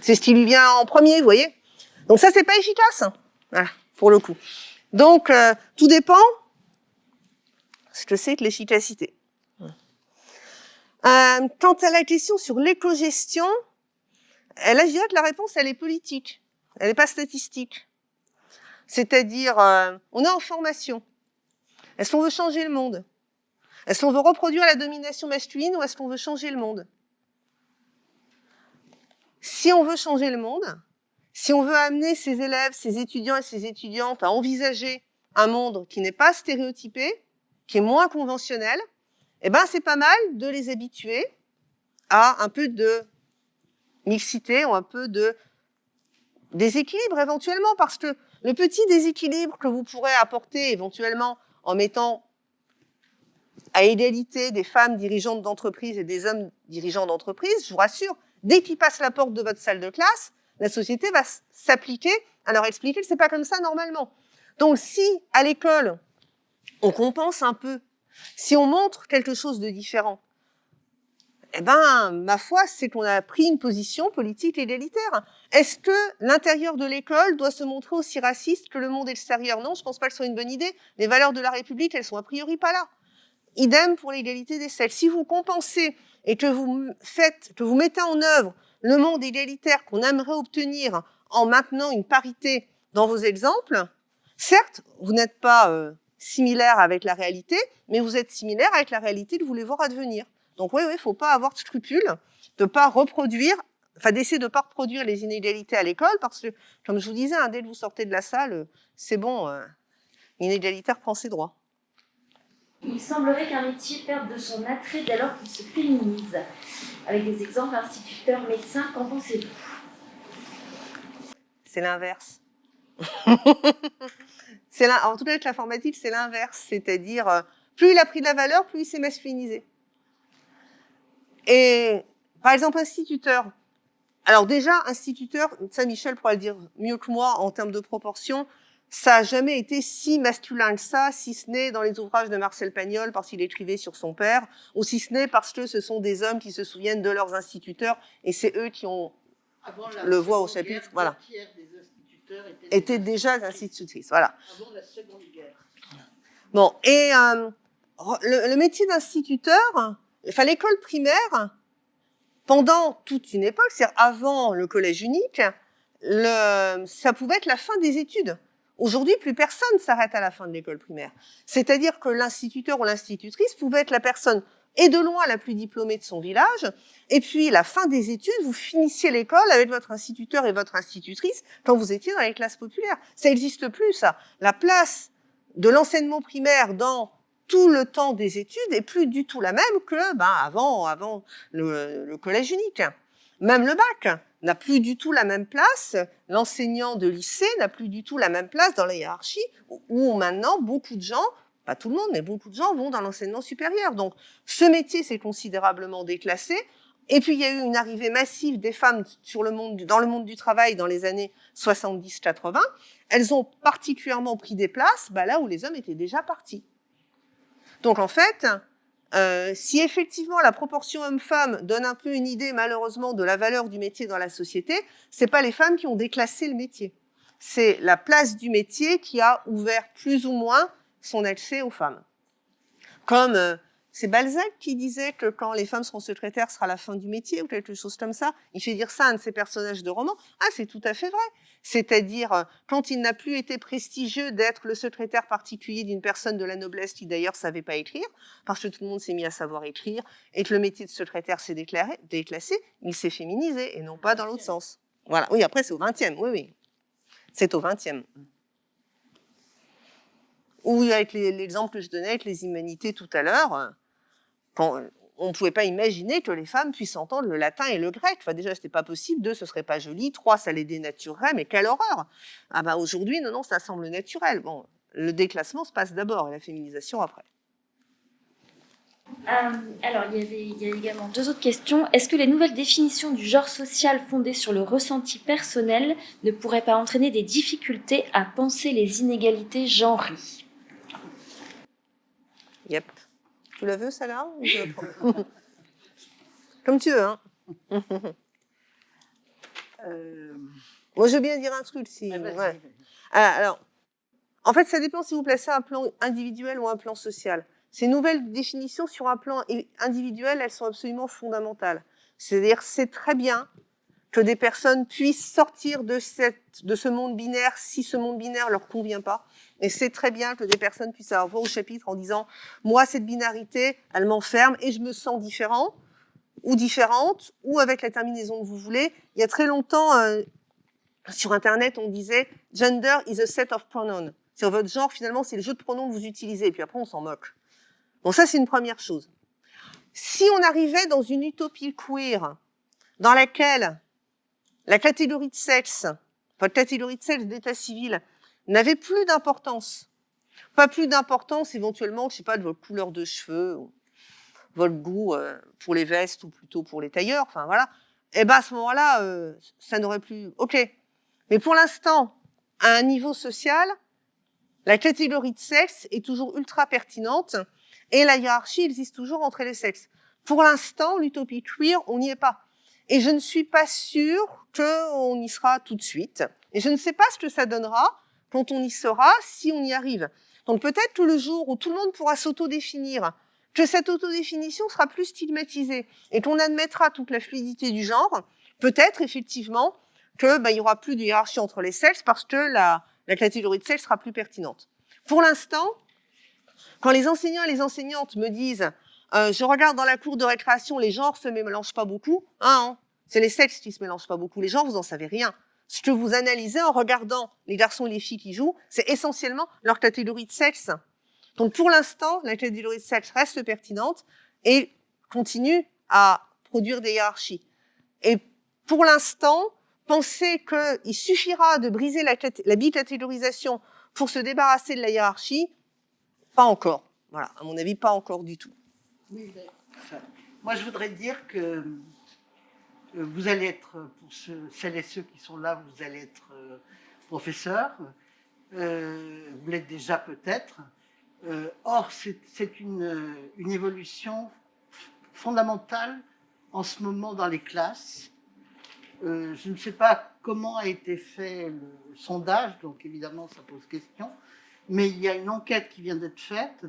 C'est ce qui lui vient en premier, vous voyez. Donc ça, c'est pas efficace. Voilà, pour le coup. Donc, tout dépend ce que c'est que l'efficacité. Quant à la question sur l'éco-gestion, là, je dirais que la réponse, elle est politique. Elle n'est pas statistique. C'est-à-dire, on est en formation. Est-ce qu'on veut changer le monde? Est-ce qu'on veut reproduire la domination masculine ou est-ce qu'on veut changer le monde? Si on veut changer le monde, si on veut amener ses élèves, ses étudiants et ses étudiantes à envisager un monde qui n'est pas stéréotypé, qui est moins conventionnel, eh ben, c'est pas mal de les habituer à un peu de mixité ou un peu de déséquilibre éventuellement, parce que le petit déséquilibre que vous pourrez apporter éventuellement en mettant à égalité des femmes dirigeantes d'entreprise et des hommes dirigeants d'entreprise, je vous rassure, dès qu'ils passent la porte de votre salle de classe, la société va s'appliquer à leur expliquer que c'est pas comme ça normalement. Donc si, à l'école, on compense un peu, si on montre quelque chose de différent, eh ben, ma foi, c'est qu'on a pris une position politique égalitaire. Est-ce que l'intérieur de l'école doit se montrer aussi raciste que le monde extérieur? Non, je pense pas que ce soit une bonne idée. Les valeurs de la République, elles sont a priori pas là. Idem pour l'égalité des sexes. Si vous compensez et que vous mettez en œuvre le monde égalitaire qu'on aimerait obtenir en maintenant une parité dans vos exemples, certes, vous n'êtes pas similaire avec la réalité, mais vous êtes similaire avec la réalité que vous voulez voir advenir. Donc oui, faut pas avoir de scrupule de pas reproduire, enfin d'essayer de pas reproduire les inégalités à l'école, parce que, comme je vous disais, dès que vous sortez de la salle, c'est bon, l'inégalitaire prend ses droits. Il semblerait qu'un métier perde de son attrait dès lors qu'il se féminise. Avec des exemples instituteurs, médecins, qu'en pensez-vous? C'est l'inverse. En tout cas, avec l'informatique, c'est l'inverse. C'est-à-dire, plus il a pris de la valeur, plus il s'est masculinisé. Et, par exemple, instituteur. Alors déjà, instituteur, ça Michel pourra le dire mieux que moi en termes de proportion, ça n'a jamais été si masculin que ça, si ce n'est dans les ouvrages de Marcel Pagnol, parce qu'il écrivait sur son père, ou si ce n'est parce que ce sont des hommes qui se souviennent de leurs instituteurs, et c'est eux qui ont le voix au chapitre. Voilà. Étaient déjà institutrices. Voilà. Avant la Seconde Guerre. Bon, et le métier d'instituteur, enfin l'école primaire, pendant toute une époque, c'est-à-dire avant le collège unique, ça pouvait être la fin des études. Aujourd'hui, plus personne s'arrête à la fin de l'école primaire. C'est-à-dire que l'instituteur ou l'institutrice pouvait être la personne, et de loin la plus diplômée de son village, et puis la fin des études, vous finissiez l'école avec votre instituteur et votre institutrice quand vous étiez dans les classes populaires. Ça n'existe plus, ça. La place de l'enseignement primaire dans tout le temps des études est plus du tout la même que avant le collège unique. Même le bac n'a plus du tout la même place, l'enseignant de lycée n'a plus du tout la même place dans la hiérarchie, où maintenant beaucoup de gens, pas tout le monde, mais beaucoup de gens vont dans l'enseignement supérieur. Donc ce métier s'est considérablement déclassé, et puis il y a eu une arrivée massive des femmes dans le monde du travail dans les années 70-80, elles ont particulièrement pris des places là où les hommes étaient déjà partis. Donc en fait, Si effectivement la proportion homme-femme donne un peu une idée, malheureusement, de la valeur du métier dans la société, c'est pas les femmes qui ont déclassé le métier. C'est la place du métier qui a ouvert plus ou moins son accès aux femmes. Comme c'est Balzac qui disait que quand les femmes seront secrétaires, ce sera la fin du métier ou quelque chose comme ça. Il fait dire ça à un de ses personnages de roman. Ah, c'est tout à fait vrai. C'est-à-dire, quand il n'a plus été prestigieux d'être le secrétaire particulier d'une personne de la noblesse qui d'ailleurs savait pas écrire, parce que tout le monde s'est mis à savoir écrire, et que le métier de secrétaire s'est déclassé, il s'est féminisé, et non pas dans l'autre sens. Voilà. Oui, après, c'est au 20e. Oui, oui. C'est au 20e. Ou avec l'exemple que je donnais avec les humanités tout à l'heure, quand on ne pouvait pas imaginer que les femmes puissent entendre le latin et le grec. Enfin, déjà, c'était pas possible. 2, ce serait pas joli. 3, ça les dénaturerait. Mais quelle horreur! Ah bah aujourd'hui, non, ça semble naturel. Bon, le déclassement se passe d'abord et la féminisation après. Alors, il y a également 2 autres questions. Est-ce que les nouvelles définitions du genre social fondées sur le ressenti personnel ne pourraient pas entraîner des difficultés à penser les inégalités genrées? Yep. Tu la veux, celle-là, ou je la prends? Comme tu veux, hein. Moi, je veux bien dire un truc. Si... Ouais. Alors, en fait, ça dépend si vous placez un plan individuel ou un plan social. Ces nouvelles définitions sur un plan individuel, elles sont absolument fondamentales. C'est-à-dire, c'est très bien que des personnes puissent sortir de ce monde binaire si ce monde binaire leur convient pas. Et c'est très bien que des personnes puissent avoir voix au chapitre en disant « Moi, cette binarité, elle m'enferme et je me sens différent ou différente ou avec la terminaison que vous voulez. » Il y a très longtemps, sur Internet, on disait « Gender is a set of pronouns ». Sur votre genre, finalement, c'est le jeu de pronoms que vous utilisez. Et puis après, on s'en moque. Bon, ça, c'est une première chose. Si on arrivait dans une utopie queer dans laquelle la catégorie de sexe, votre catégorie de sexe d'état civil, n'avait plus d'importance. Pas plus d'importance éventuellement, je sais pas, de votre couleur de cheveux, ou votre goût pour les vestes ou plutôt pour les tailleurs, enfin voilà. Et ben à ce moment-là, ça n'aurait plus... Ok. Mais pour l'instant, à un niveau social, la catégorie de sexe est toujours ultra pertinente et la hiérarchie existe toujours entre les sexes. Pour l'instant, l'utopie queer, on n'y est pas. Et je ne suis pas sûre qu'on y sera tout de suite. Et je ne sais pas ce que ça donnera quand on y sera, si on y arrive. Donc peut-être que le jour où tout le monde pourra s'autodéfinir, que cette autodéfinition sera plus stigmatisée et qu'on admettra toute la fluidité du genre, peut-être effectivement que il y aura plus de hiérarchie entre les sexes parce que la catégorie de sexe sera plus pertinente. Pour l'instant, quand les enseignants et les enseignantes me disent je regarde dans la cour de récréation, les genres se mélangent pas beaucoup, c'est les sexes qui se mélangent pas beaucoup, les genres vous en savez rien. Ce que vous analysez en regardant les garçons et les filles qui jouent, c'est essentiellement leur catégorie de sexe. Donc pour l'instant, la catégorie de sexe reste pertinente et continue à produire des hiérarchies. Et pour l'instant, penser qu'il suffira de briser la bicatégorisation pour se débarrasser de la hiérarchie, pas encore. Voilà, à mon avis, pas encore du tout. Oui, moi je voudrais dire que vous allez être, pour celles et ceux qui sont là, vous allez être professeur, vous l'êtes déjà peut-être. Or, c'est une évolution fondamentale en ce moment dans les classes. Je ne sais pas comment a été fait le sondage, donc évidemment ça pose question, mais il y a une enquête qui vient d'être faite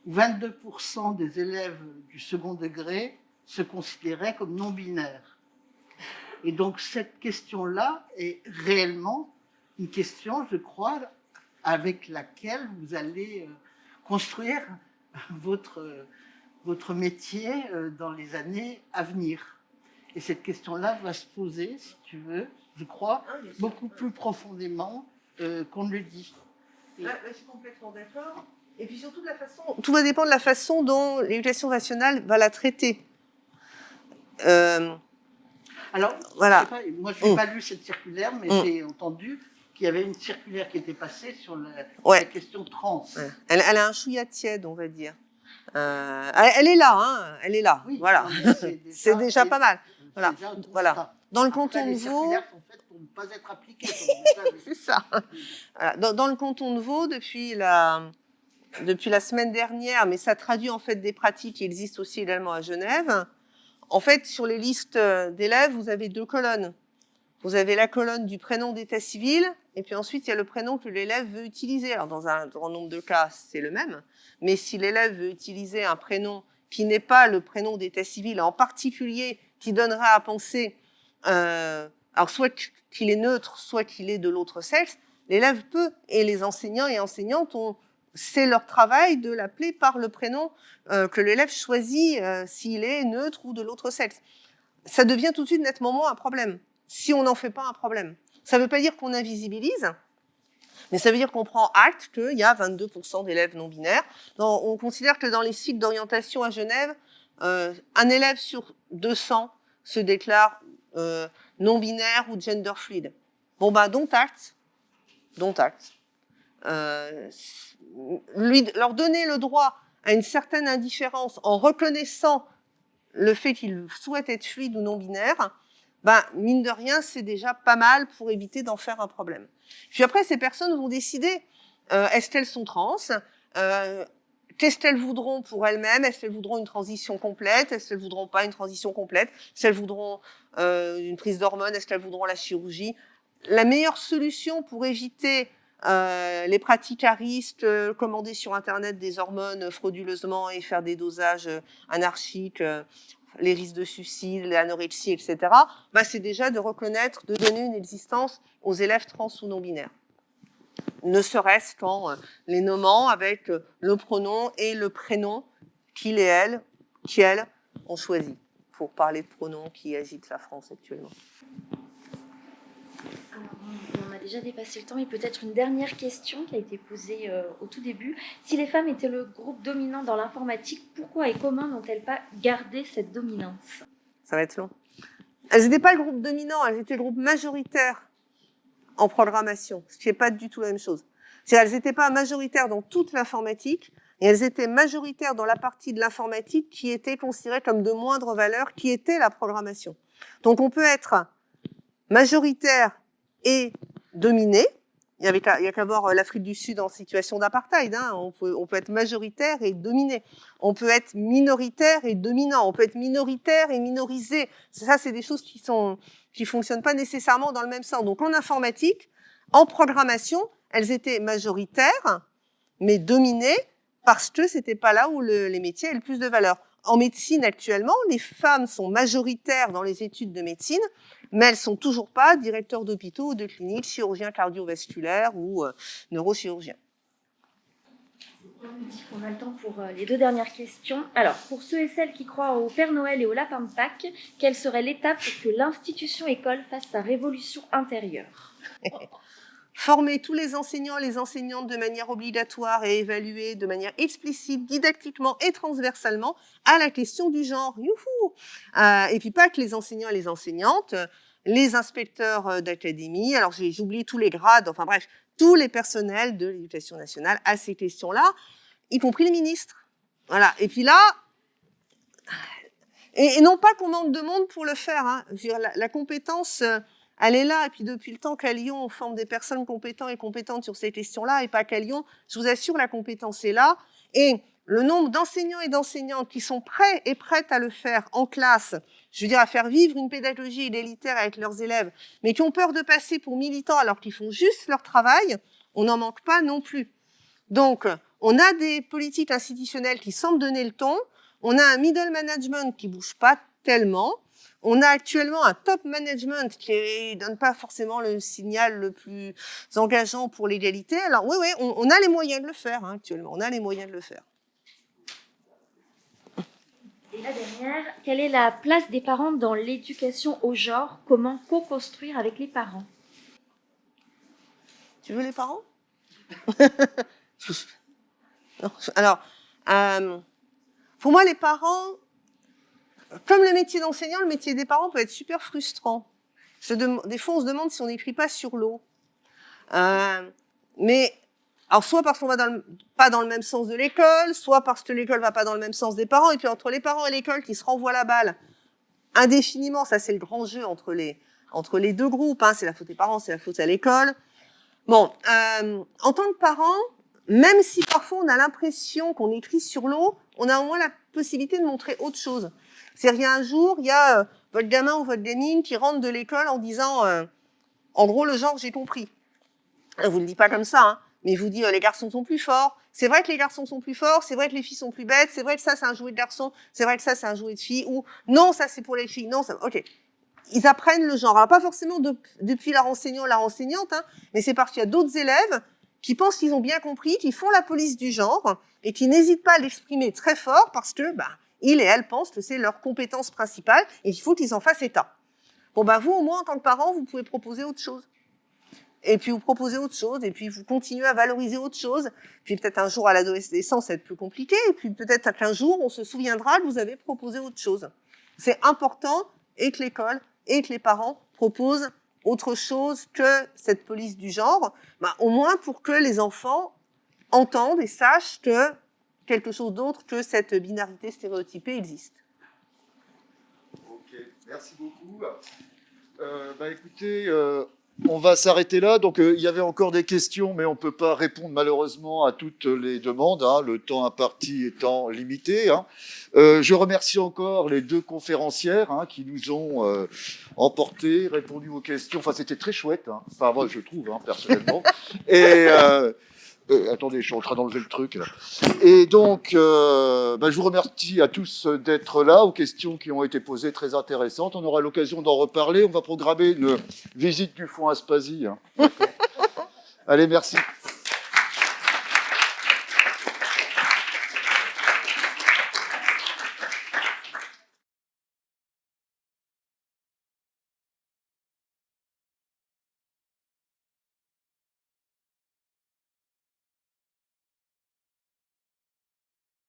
où 22% des élèves du second degré se considéraient comme non-binaires. Et donc cette question-là est réellement une question, je crois, avec laquelle vous allez construire votre métier dans les années à venir. Et cette question-là va se poser, si tu veux, je crois, beaucoup plus profondément qu'on ne le dit. Là, je suis complètement d'accord. Et puis surtout de la façon... Tout va dépendre de la façon dont l'éducation nationale va la traiter. Alors, voilà. Moi je n'ai pas lu cette circulaire, mais j'ai entendu qu'il y avait une circulaire qui était passée sur la question trans. Ouais. Elle a un chouïa tiède, on va dire. Elle est là, hein, elle est là. Oui, voilà. C'est déjà pas mal. Voilà. Voilà. Dans le canton de Vaud, sont faites pour ne pas être appliquées. c'est ça. Voilà. Dans le canton de Vaud, depuis depuis la semaine dernière, mais ça traduit en fait des pratiques qui existent aussi également à Genève. En fait, sur les listes d'élèves, vous avez 2 colonnes. Vous avez la colonne du prénom d'état civil, et puis ensuite, il y a le prénom que l'élève veut utiliser. Alors, dans un grand nombre de cas, c'est le même. Mais si l'élève veut utiliser un prénom qui n'est pas le prénom d'état civil, en particulier qui donnera à penser, alors soit qu'il est neutre, soit qu'il est de l'autre sexe, l'élève peut, et les enseignants et enseignantes c'est leur travail de l'appeler par le prénom que l'élève choisit s'il est neutre ou de l'autre sexe. Ça devient tout de suite nettement moins un problème, si on n'en fait pas un problème. Ça ne veut pas dire qu'on invisibilise, mais ça veut dire qu'on prend acte qu'il y a 22% d'élèves non-binaires. On considère que dans les cycles d'orientation à Genève, un élève sur 200 se déclare non-binaire ou gender fluide. Bon, bah, dont acte. Leur donner le droit à une certaine indifférence en reconnaissant le fait qu'ils souhaitent être fluides ou non-binaires, ben, mine de rien, c'est déjà pas mal pour éviter d'en faire un problème. Puis après, ces personnes vont décider, est-ce qu'elles sont trans, qu'est-ce qu'elles voudront pour elles-mêmes, est-ce qu'elles voudront une transition complète, est-ce qu'elles voudront pas une transition complète, est-ce qu'elles voudront une prise d'hormones, est-ce qu'elles voudront la chirurgie. La meilleure solution pour éviter les pratiques à risque, commander sur Internet des hormones frauduleusement et faire des dosages anarchiques, les risques de suicide, l'anorexie, etc., bah, c'est déjà de reconnaître, de donner une existence aux élèves trans ou non-binaires. Ne serait-ce qu'en les nommant avec le pronom et le prénom qu'il et elle, qui elles ont choisi, pour parler de pronoms qui agitent la France actuellement. Alors, on a déjà dépassé le temps, mais peut-être une dernière question qui a été posée au tout début. Si les femmes étaient le groupe dominant dans l'informatique, pourquoi et comment n'ont-elles pas gardé cette dominance? Ça va être long. Elles n'étaient pas le groupe dominant, elles étaient le groupe majoritaire en programmation, ce qui n'est pas du tout la même chose. C'est-à-dire, elles n'étaient pas majoritaires dans toute l'informatique, et elles étaient majoritaires dans la partie de l'informatique qui était considérée comme de moindre valeur, qui était la programmation. Donc, on peut être majoritaire et dominé. Il y a qu'à voir l'Afrique du Sud en situation d'apartheid. Hein. On peut être majoritaire et dominé. On peut être minoritaire et dominant. On peut être minoritaire et minorisé. Ça, c'est des choses qui fonctionnent pas nécessairement dans le même sens. Donc, en informatique, en programmation, elles étaient majoritaires, mais dominées parce que c'était pas là où les métiers avaient le plus de valeur. En médecine, actuellement, les femmes sont majoritaires dans les études de médecine, mais elles sont toujours pas directeurs d'hôpitaux ou de cliniques, chirurgiens cardiovasculaires ou neurochirurgiens. On a le temps pour les 2 dernières questions. Alors, pour ceux et celles qui croient au Père Noël et au lapin de Pâques, quelle serait l'étape pour que l'institution école fasse sa révolution intérieure? Former tous les enseignants et les enseignantes de manière obligatoire et évaluer de manière explicite, didactiquement et transversalement à la question du genre. Youhou! Et puis pas que les enseignants et les enseignantes, les inspecteurs d'académie, alors j'ai oublié tous les grades, enfin bref, tous les personnels de l'éducation nationale à ces questions-là, y compris les ministres. Voilà. Et puis là, et non pas qu'on manque de monde pour le faire, hein. Je veux dire, la compétence... elle est là, et puis depuis le temps qu'à Lyon, on forme des personnes compétentes et compétentes sur ces questions-là, et pas qu'à Lyon. Je vous assure, la compétence est là. Et le nombre d'enseignants et d'enseignantes qui sont prêts et prêtes à le faire en classe, je veux dire, à faire vivre une pédagogie élitaire avec leurs élèves, mais qui ont peur de passer pour militants alors qu'ils font juste leur travail, on n'en manque pas non plus. Donc, on a des politiques institutionnelles qui semblent donner le ton, on a un middle management qui bouge pas tellement, on a actuellement un top management qui ne donne pas forcément le signal le plus engageant pour l'égalité. Alors oui, on a les moyens de le faire, hein, actuellement. On a les moyens de le faire. Et la dernière, quelle est la place des parents dans l'éducation au genre? Comment co-construire avec les parents? Tu veux les parents? Non, alors, pour moi, les parents... Comme le métier d'enseignant, le métier des parents peut être super frustrant. Des fois, on se demande si on n'écrit pas sur l'eau. Mais, alors, soit parce qu'on va pas dans le même sens de l'école, soit parce que l'école va pas dans le même sens des parents, et puis entre les parents et l'école qui se renvoient la balle indéfiniment, ça c'est le grand jeu entre les deux groupes, hein, c'est la faute des parents, c'est la faute à l'école. Bon, en tant que parent, même si parfois on a l'impression qu'on écrit sur l'eau, on a au moins la possibilité de montrer autre chose. C'est-à-dire, il y a un jour, il y a votre gamin ou votre gamine qui rentre de l'école en disant, en gros, le genre, j'ai compris. Vous ne le dites pas comme ça, hein, mais il vous dit, les garçons sont plus forts. C'est vrai que les garçons sont plus forts, c'est vrai que les filles sont plus bêtes, c'est vrai que ça, c'est un jouet de garçon, c'est vrai que ça, c'est un jouet de fille, ou non, ça, c'est pour les filles, non, ça, ok. Ils apprennent le genre. Alors, pas forcément depuis leur enseignant ou la enseignante, hein, mais c'est parce qu'il y a d'autres élèves qui pensent qu'ils ont bien compris, qui font la police du genre, et qui n'hésitent pas à l'exprimer très fort parce que, ils et elles pensent que c'est leur compétence principale, et il faut qu'ils en fassent état. Bon, vous, au moins, en tant que parent, vous pouvez proposer autre chose. Et puis vous proposez autre chose, et puis vous continuez à valoriser autre chose. Puis peut-être un jour à l'adolescence, ça va être plus compliqué, et puis peut-être qu'un jour, on se souviendra que vous avez proposé autre chose. C'est important, et que l'école, et que les parents proposent autre chose que cette police du genre, au moins pour que les enfants entendent et sachent que quelque chose d'autre que cette binarité stéréotypée existe. Ok, merci beaucoup. Écoutez, on va s'arrêter là. Donc, il y avait encore des questions, mais on ne peut pas répondre malheureusement à toutes les demandes, hein, le temps imparti étant limité. Hein. Je remercie encore les deux conférencières qui nous ont emportés, répondu aux questions. Enfin, c'était très chouette. Hein. Enfin, moi, je trouve, personnellement. Et attendez, je suis en train d'enlever le truc. Là. Et donc, je vous remercie à tous d'être là, aux questions qui ont été posées très intéressantes. On aura l'occasion d'en reparler. On va programmer une visite du Fonds Aspasie. Hein. Allez, merci.